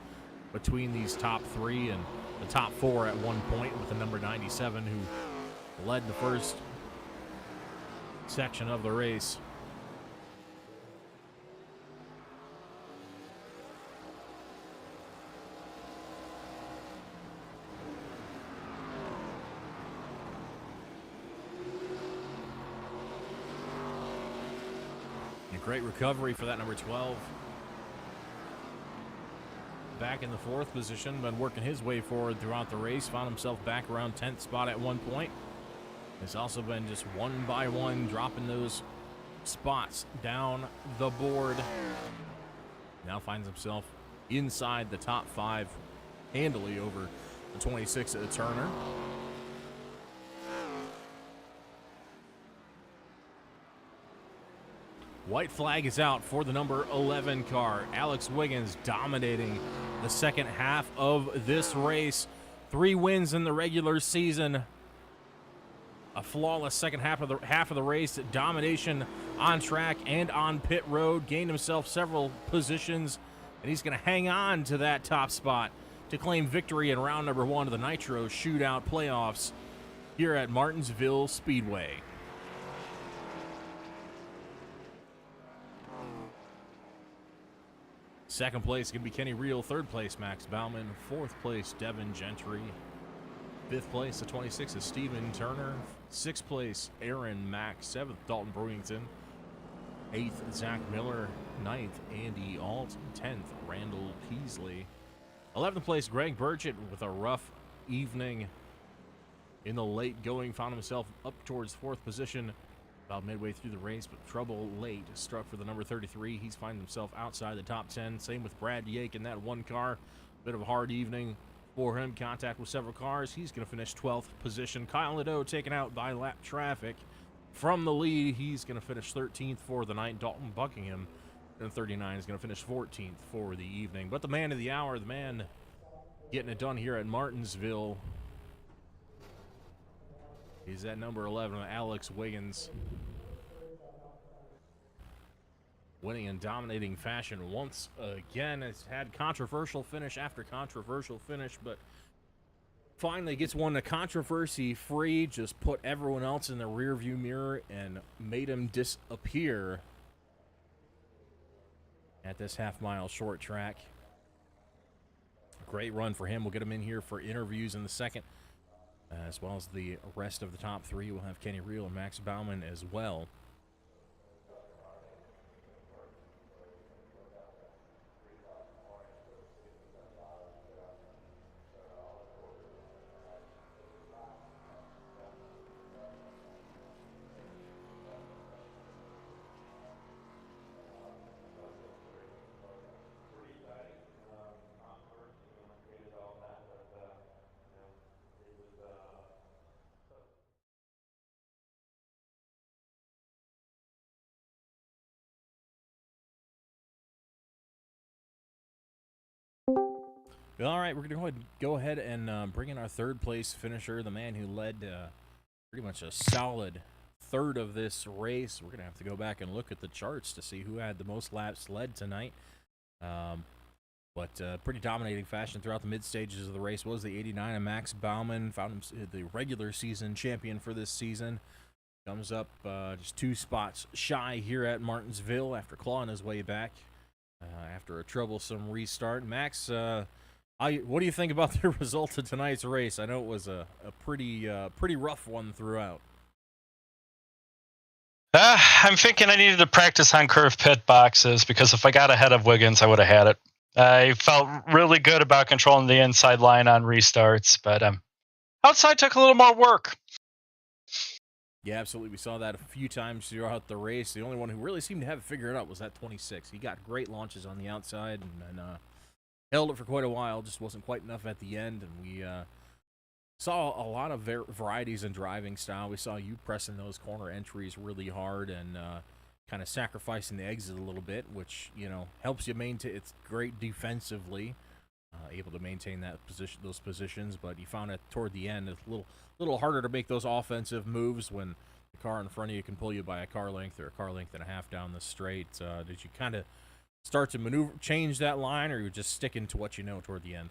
between these top 3 and the top 4 at one point, with the number 97 who led the first section of the race. Great recovery for that number 12. Back in the 4th position, been working his way forward throughout the race. Found himself back around 10th spot at one point. Has also been just one by one dropping those spots down the board. Now finds himself inside the top 5 handily over the 26 at the Turner. White flag is out for the number 11 car. Alex Wiggins dominating the second half of this race. 3 wins in the regular season. A flawless second half of the race. Domination on track and on pit road. Gained himself several positions, and he's going to hang on to that top spot to claim victory in round number 1 of the Nitro Shootout Playoffs here at Martinsville Speedway. Second place going to be Kenny Real. Third place, Max Bauman. Fourth place, Devin Gentry. Fifth place, the 26 is Steven Turner. Sixth place, Aaron Mack. Seventh, Dalton Brewington. Eighth, Zach Miller. Ninth, Andy Alt. 10th, Randall Peasley. 11th place, Greg Burchett with a rough evening in the late going. Found himself up towards 4th position about midway through the race, but trouble late struck for the number 33. He's finding himself outside the top 10. Same with Brad Yake in that one car. Bit of a hard evening for him. Contact with several cars. He's going to finish 12th position. Kyle Nadeau taken out by lap traffic from the lead. He's going to finish 13th for the night. Dalton Buckingham in 39 is going to finish 14th for the evening. But the man of the hour, the man getting it done here at Martinsville, is at number 11, Alex Wiggins. Winning in dominating fashion once again. Has had controversial finish after controversial finish, but finally gets one to controversy free. Just put everyone else in the rearview mirror and made him disappear at this half-mile short track. Great run for him. We'll get him in here for interviews in the second. As well as the rest of the top 3. We'll have Kenny Real and Max Bauman as well. All right, we're going to go ahead and bring in our third place finisher, the man who led pretty much a solid third of this race. We're going to have to go back and look at the charts to see who had the most laps led tonight. But pretty dominating fashion throughout the mid stages of the race was the 89, and Max Baumann found him the regular season champion for this season. Comes up just 2 spots shy here at Martinsville after clawing his way back after a troublesome restart. Max, what do you think about the result of tonight's race? I know it was a pretty rough one throughout. I'm thinking I needed to practice on curved pit boxes because if I got ahead of Wiggins, I would have had it. I felt really good about controlling the inside line on restarts, but outside took a little more work. Yeah, absolutely. We saw that a few times throughout the race. The only one who really seemed to have it figured out was that 26. He got great launches on the outside and held it for quite a while. Just wasn't quite enough at the end, and we saw a lot of varieties in driving style. We saw you pressing those corner entries really hard and kind of sacrificing the exit a little bit, which helps you maintain. It's great defensively, able to maintain those positions. But you found it toward the end it's a little harder to make those offensive moves when the car in front of you can pull you by a car length or a car length and a half down the straight. Did you kind of start to change that line, or you just sticking to what you know toward the end?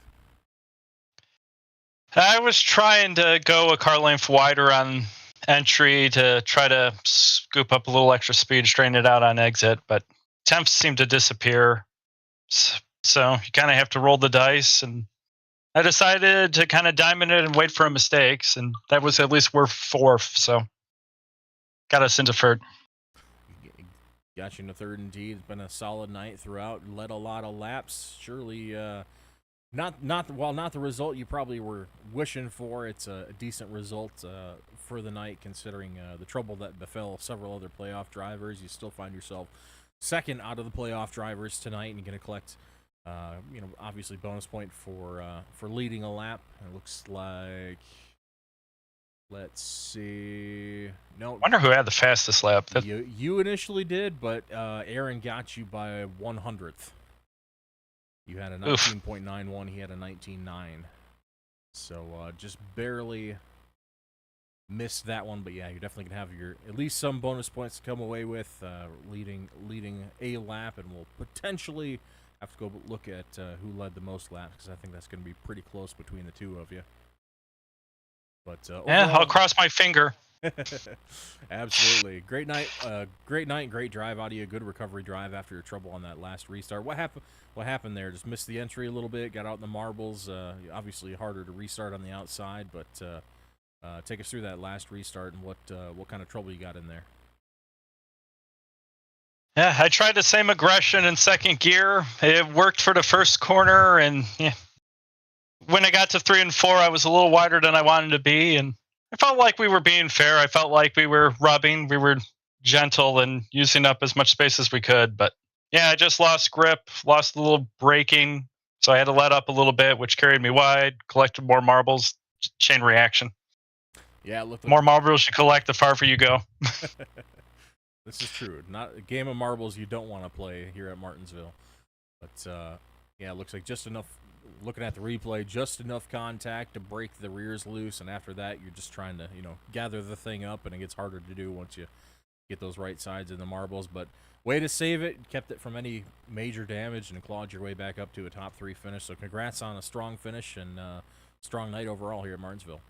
I was trying to go a car length wider on entry to try to scoop up a little extra speed, straighten it out on exit, but temps seemed to disappear. So you kind of have to roll the dice, and I decided to kind of diamond it and wait for mistakes, and that was at least worth 4th, so got us into 3rd. Got you in the 3rd indeed. It's been a solid night throughout. Led a lot of laps. Surely not the result you probably were wishing for. It's a decent result for the night considering the trouble that befell several other playoff drivers. You still find yourself 2nd out of the playoff drivers tonight, and you're going to collect obviously bonus point for leading a lap. It looks like, let's see. No, wonder who had the fastest lap. You initially did, but Aaron got you by 100th. You had a 19.91. He had a 19.9. So just barely missed that one. But yeah, you're definitely gonna have at least some bonus points to come away with leading a lap, and we'll potentially have to go look at who led the most laps because I think that's gonna be pretty close between the two of you. But yeah, I'll cross my finger. Absolutely. Great night, great drive out of you. Good recovery drive after your trouble on that last restart. What happened there? Just missed the entry a little bit, got out in the marbles. Obviously harder to restart on the outside, but take us through that last restart and what kind of trouble you got in there. Yeah, I tried the same aggression in 2nd gear. It worked for the first corner, and when I got to 3 and 4, I was a little wider than I wanted to be, and I felt like we were being fair. I felt like we were rubbing, we were gentle and using up as much space as we could. But yeah, I just lost grip, lost a little braking, so I had to let up a little bit, which carried me wide, collected more marbles, chain reaction. Yeah, look. More marbles you collect, the farther you go. This is true. Not a game of marbles you don't want to play here at Martinsville. But yeah, it looks like just enough. Looking at the replay, just enough contact to break the rears loose, and after that, you're just trying to, gather the thing up, and it gets harder to do once you get those right sides in the marbles. But way to save it, kept it from any major damage, and clawed your way back up to a top 3 finish. So congrats on a strong finish and strong night overall here at Martinsville.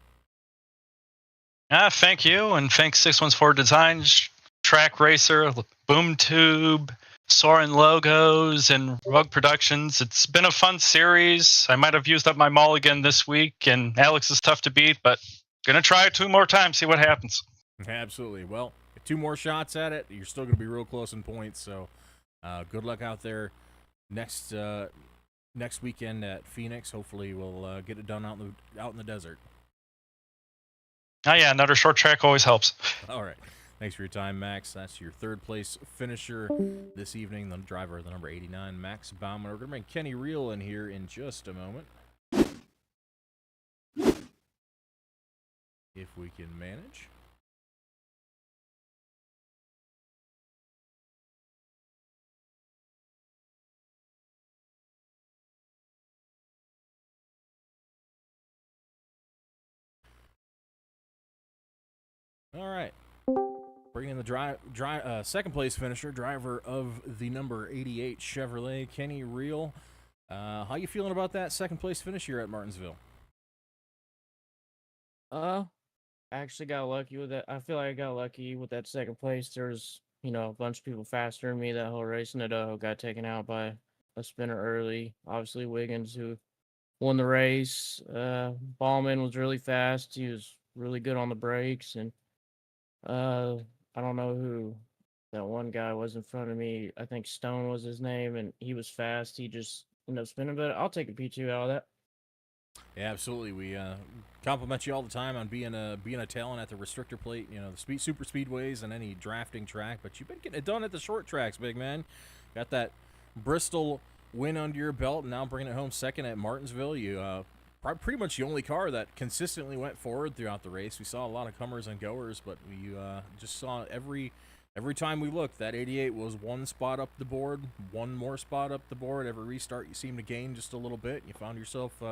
Thank you, and thanks 614 Designs, Track Racer, Boom Tube, Soarin' Logos, and Rug Productions. It's been a fun series. I might have used up my mulligan this week, and Alex is tough to beat, but gonna try it 2 more times, see what happens. Absolutely. Well, 2 more shots at it, you're still gonna be real close in points. So, good luck out there next weekend at Phoenix. Hopefully, we'll get it done out in the desert. Oh yeah, another short track always helps. All right. Thanks for your time, Max. That's your 3rd place finisher this evening, the driver of the number 89, Max Baumann. We're going to bring Kenny Reel in here in just a moment, if we can manage. All right. Bringing in the second place finisher, driver of the number 88 Chevrolet, Kenny Reel. How you feeling about that second place finish here at Martinsville? I actually got lucky with that. I feel like I got lucky with that second place. There's, a bunch of people faster than me that whole race, and it got taken out by a spinner early. Obviously, Wiggins, who won the race. Ballman was really fast. He was really good on the brakes, and uh, I don't know who that one guy was in front of me. I think Stone was his name, and he was fast. He just ended up spinning, but I'll take a P2 out of that. Yeah, absolutely. We compliment you all the time on being a talent at the restrictor plate, the super speedways and any drafting track. But you've been getting it done at the short tracks, big man. Got that Bristol win under your belt, and now bringing it home second at Martinsville. You pretty much the only car that consistently went forward throughout the race. We saw a lot of comers and goers, but we just saw every time we looked, that 88 was one spot up the board, one more spot up the board. Every restart, you seemed to gain just a little bit. You found yourself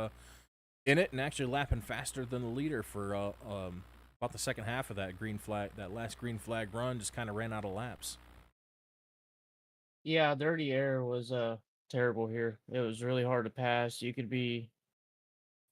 in it and actually lapping faster than the leader for about the second half of that last green flag run. Just kind of ran out of laps. Yeah, dirty air was terrible here. It was really hard to pass. You could be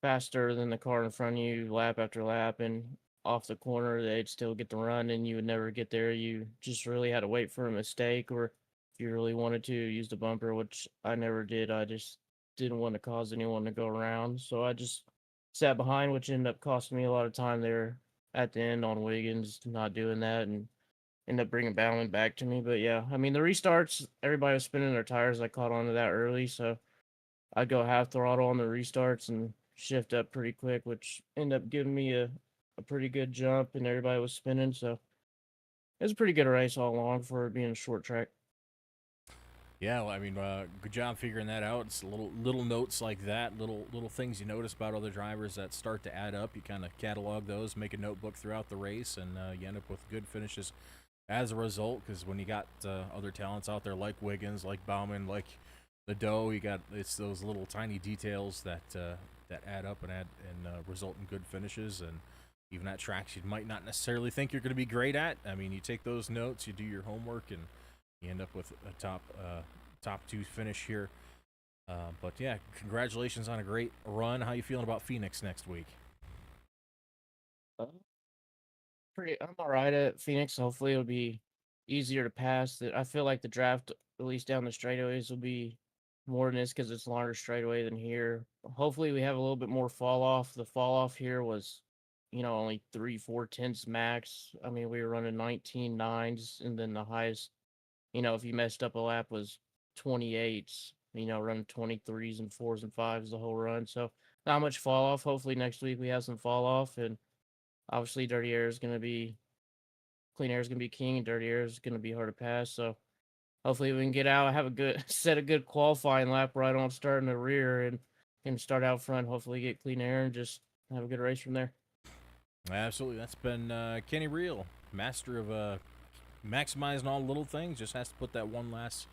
faster than the car in front of you lap after lap, and off the corner they'd still get the run and you would never get there. You just really had to wait for a mistake, or if you really wanted to use the bumper, which I never did. I just didn't want to cause anyone to go around, so I just sat behind, which ended up costing me a lot of time there at the end on Wiggins not doing that, and end up bringing Bowman back to me. But yeah, I mean, the restarts, everybody was spinning their tires. I caught on to that early, so I'd go half throttle on the restarts and shift up pretty quick, which ended up giving me a pretty good jump, and everybody was spinning. So it was a pretty good race all along for it being a short track. Yeah, well, I mean, good job figuring that out. It's little notes like that, little things you notice about other drivers that start to add up. You kind of catalog those, make a notebook throughout the race, and you end up with good finishes as a result. Because when you got other talents out there like Wiggins, like Bauman, like the Doe, it's those little tiny details that add up and result in good finishes. And even at tracks you might not necessarily think you're going to be great at. I mean, you take those notes, you do your homework, and you end up with a top two finish here. But yeah, congratulations on a great run. How you feeling about Phoenix next week? Uh, I'm all right at Phoenix. Hopefully, it'll be easier to pass. That I feel like the draft, at least down the straightaways, will be more than this because it's longer straightaway than here. Hopefully, we have a little bit more fall off. The fall off here was, only 3/4 max. I mean, we were running 19 nines, and then the highest, if you messed up a lap, was 28s. Running 23s and 4s and 5s the whole run. So not much fall off. Hopefully next week we have some fall off, and obviously dirty air is going to be clean air is going to be king, and dirty air is going to be hard to pass. So hopefully we can get out, have a good set a good qualifying lap right on starting the rear, and start out front. Hopefully get clean air and just have a good race from there. Absolutely. That's been Kenny Reel, master of maximizing all little things. Just has to put that one last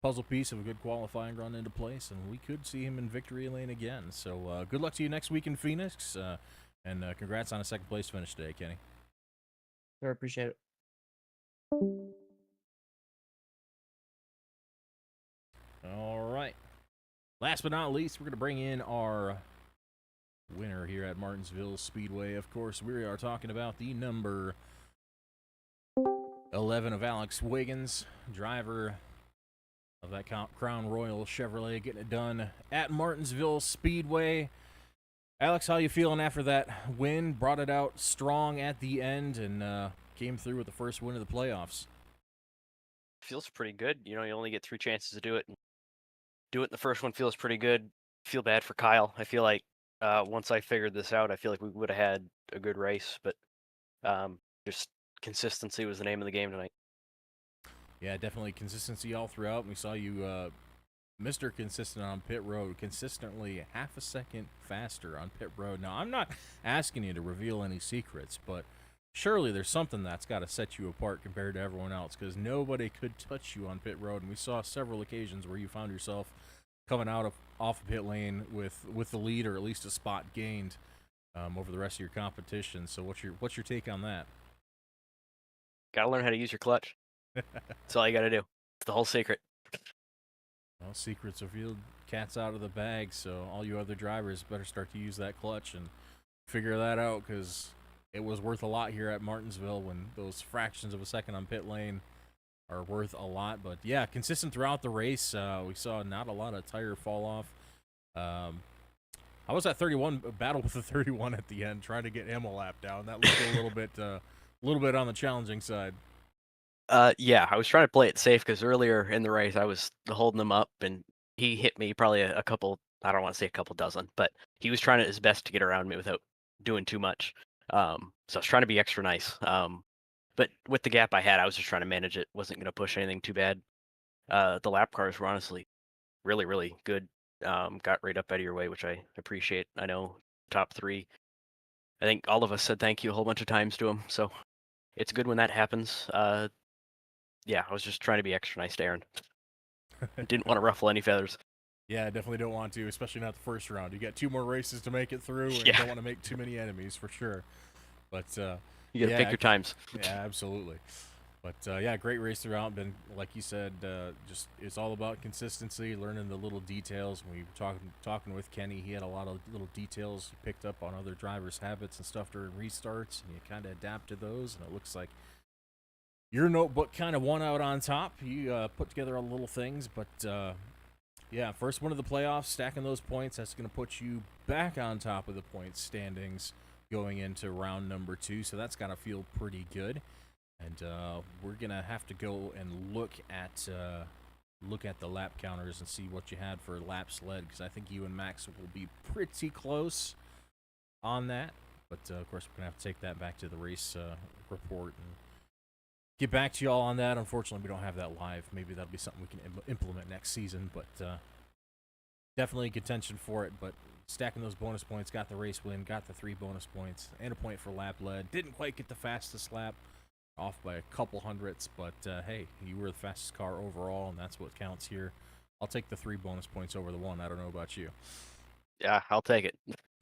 puzzle piece of a good qualifying run into place, and we could see him in victory lane again. So good luck to you next week in Phoenix, and congrats on a second place finish today, Kenny. Sure, appreciate it. All right. Last but not least, we're going to bring in our winner here at Martinsville Speedway. Of course, we are talking about the number 11 of Alex Wiggins, driver of that Crown Royal Chevrolet, getting it done at Martinsville Speedway. Alex, how you feeling after that win? Brought it out strong at the end and came through with the first win of the playoffs. Feels pretty good. You only get 3 chances to do it. Do it. The first one feels pretty good. Feel bad for Kyle. I feel like once I figured this out, I feel like we would have had a good race, but just consistency was the name of the game tonight. Yeah, definitely consistency all throughout. We saw you, Mr. Consistent on pit road, consistently half a second faster on pit road. Now, I'm not asking you to reveal any secrets, but surely there's something that's got to set you apart compared to everyone else, because nobody could touch you on pit road. And we saw several occasions where you found yourself coming out off of pit lane with the lead, or at least a spot gained over the rest of your competition. So what's your take on that? Gotta learn how to use your clutch. That's all you gotta do. It's the whole secret. Well, secrets revealed, cat's out of the bag, so all you other drivers better start to use that clutch and figure that out, because it was worth a lot here at Martinsville when those fractions of a second on pit lane are worth a lot. But yeah, consistent throughout the race. We saw not a lot of tire fall off. I was at 31, battle with the 31 at the end, trying to get him a lap down. That looked a little bit on the challenging side. Yeah, I was trying to play it safe because earlier in the race I was holding him up and he hit me probably a couple. I don't want to say a couple dozen, but he was trying his best to get around me without doing too much. So I was trying to be extra nice. But with the gap I had, I was just trying to manage it. Wasn't going to push anything too bad. The lap cars were honestly really, really good. Got right up out of your way, which I appreciate. I know top three. I think all of us said thank you a whole bunch of times to him. So it's good when that happens. Yeah, I was just trying to be extra nice to Aaron. Didn't want to ruffle any feathers. Yeah, I definitely don't want to, especially not the first round. You got 2 more races to make it through, and Yeah. don't want to make too many enemies for sure. But You gotta pick your times. Yeah, absolutely. But yeah, great race throughout. Been, like you said, just it's all about consistency, learning the little details. We were talking with Kenny. He had a lot of little details he picked up on other drivers' habits and stuff during restarts, and you kind of adapt to those. And it looks like your notebook kind of won out on top. You put together all the little things, but yeah, first one of the playoffs, stacking those points. That's going to put you back on top of the points standings going into round number 2. So that's got to feel pretty good. And we're gonna have to go and look at the lap counters and see what you had for laps led, because I think you and Max will be pretty close on that. But of course, we're gonna have to take that back to the race report and get back to y'all on that. Unfortunately, we don't have that live. Maybe that'll be something we can implement next season. But definitely contention for it. But stacking those bonus points, got the race win, got the 3 bonus points, and a point for lap led. Didn't quite get the fastest lap. Off by a couple hundredths, but hey, you were the fastest car overall, and that's what counts here. I'll take the 3 bonus points over the 1. I don't know about you. Yeah, I'll take it.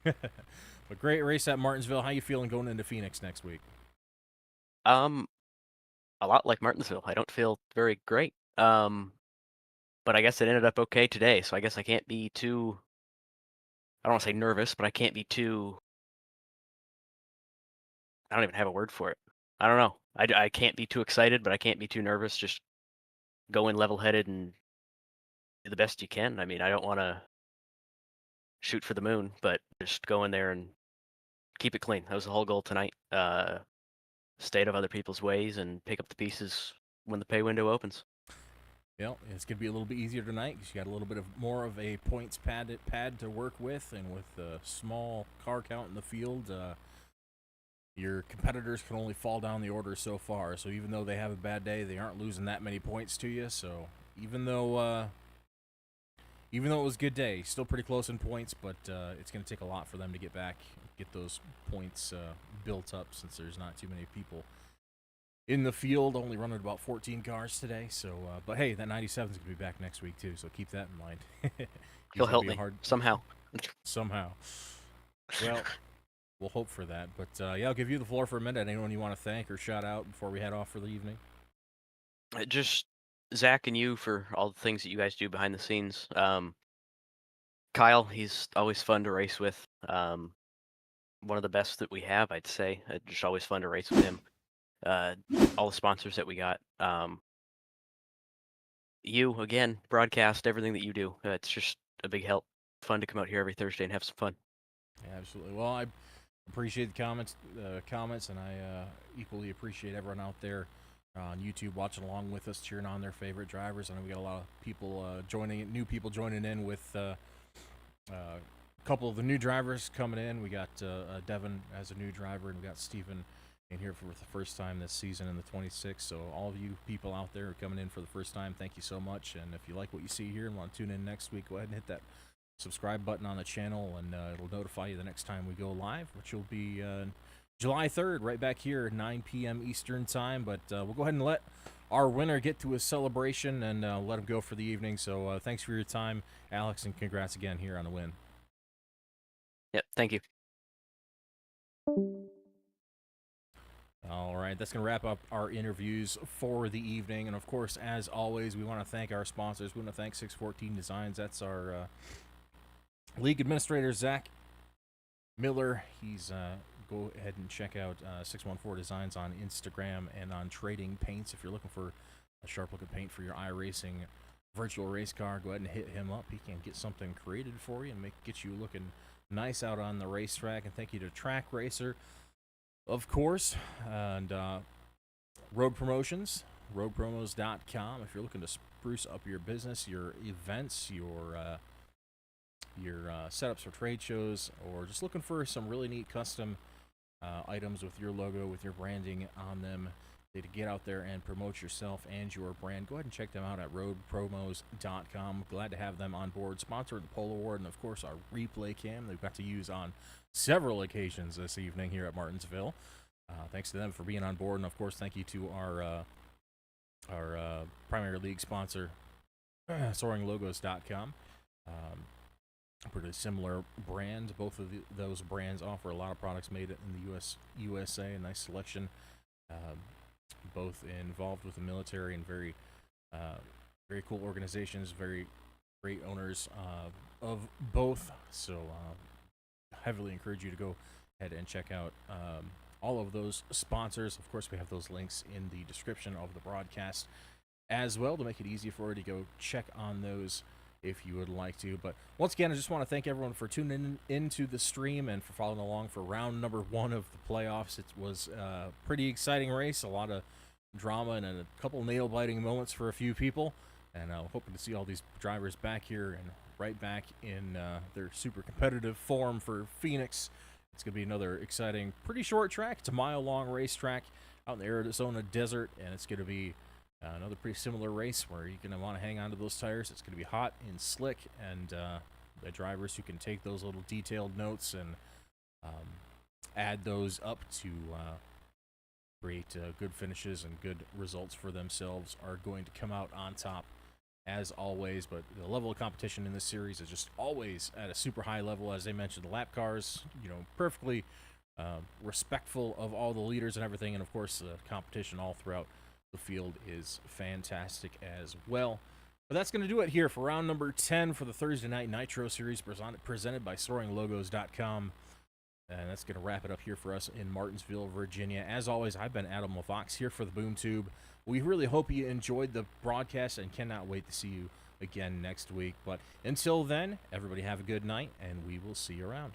But great race at Martinsville. How you feeling going into Phoenix next week? A lot like Martinsville. I don't feel very great. But I guess it ended up okay today, so I guess I can't be too. I don't want to say nervous, but I can't be too. I don't even have a word for it. I don't know. I can't be too excited, but I can't be too nervous. Just go in level-headed and do the best you can. I mean, I don't want to shoot for the moon, but just go in there and keep it clean. That was the whole goal tonight. Stay out of other people's ways and pick up the pieces when the pay window opens. Yeah, it's going to be a little bit easier tonight because you got a little bit more of a points pad to work with, and with the small car count in the field, your competitors can only fall down the order so far. So even though they have a bad day, they aren't losing that many points to you. So even though it was a good day, still pretty close in points, but it's going to take a lot for them to get those points built up, since there's not too many people in the field, only running about 14 cars today. So, but hey, that 97 is going to be back next week too, so keep that in mind. He'll help me somehow. Somehow. Well, we'll hope for that. But yeah, I'll give you the floor for a minute. Anyone you want to thank or shout out before we head off for the evening? Just Zach and you for all the things that you guys do behind the scenes. Kyle, he's always fun to race with. One of the best that we have, I'd say. Just always fun to race with him. All the sponsors that we got. You, again, broadcast, everything that you do. It's just a big help. Fun to come out here every Thursday and have some fun. Yeah, absolutely. Well, I appreciate the comments, and I equally appreciate everyone out there on YouTube watching along with us, cheering on their favorite drivers. I know we got a lot of people new people joining in with a couple of the new drivers coming in. We got Devin as a new driver, and we got Stephen in here for the first time this season in the 26th. So all of you people out there who are coming in for the first time, thank you so much. And if you like what you see here and want to tune in next week, go ahead and hit that subscribe button on the channel, and it'll notify you the next time we go live, which will be July 3rd, right back here at 9 p.m. Eastern time. But we'll go ahead and let our winner get to his celebration and let him go for the evening. So thanks for your time, Alex, and congrats again here on the win. Yep, thank you. All right. right, that's going to wrap up our interviews for the evening. And, of course, as always, we want to thank our sponsors. We want to thank 614 Designs. That's our league administrator, Zach Miller. He's go ahead and check out 614 Designs on Instagram and on Trading Paints. If you're looking for a sharp-looking paint for your iRacing virtual race car, go ahead and hit him up. He can get something created for you and get you looking nice out on the racetrack. And thank you to Track Racer, of course, and Road Promotions, roadpromos.com. If you're looking to spruce up your business, your events, your setups for trade shows, or just looking for some really neat custom items with your logo, with your branding on them, to get out there and promote yourself and your brand, go ahead and check them out at roadpromos.com. Glad to have them on board. Sponsored the Pole Award and, of course, our replay cam they've got to use on several occasions this evening here at Martinsville. Thanks to them for being on board, and, of course, thank you to our primary league sponsor, soaringlogos.com. Pretty similar brand. Both of those brands offer a lot of products made in the USA. A nice selection. Both involved with the military and very cool organizations. Very great owners of both. So heavily encourage you to go ahead and check out all of those sponsors. Of course, we have those links in the description of the broadcast as well to make it easy for you to go check on those if you would like to. But once again, I just want to thank everyone for tuning into the stream and for following along for round number 1 of the playoffs. It was a pretty exciting race, a lot of drama and a couple nail-biting moments for a few people, and I'm hoping to see all these drivers back here and right back in their super competitive form for Phoenix. It's going to be another exciting, pretty short track. It's a mile-long racetrack out in the Arizona desert, and it's going to be another pretty similar race where you're going to want to hang on to those tires. It's going to be hot and slick, and the drivers who can take those little detailed notes and add those up to create good finishes and good results for themselves are going to come out on top as always. But the level of competition in this series is just always at a super high level. As I mentioned, the lap cars, perfectly respectful of all the leaders and everything, and of course the competition all throughout the field is fantastic as well. But that's going to do it here for round number 10 for the Thursday Night Nitro Series presented by SoaringLogos.com. And that's going to wrap it up here for us in Martinsville, Virginia. As always, I've been Adam LaFox here for the Boom Tube. We really hope you enjoyed the broadcast and cannot wait to see you again next week. But until then, everybody have a good night, and we will see you around.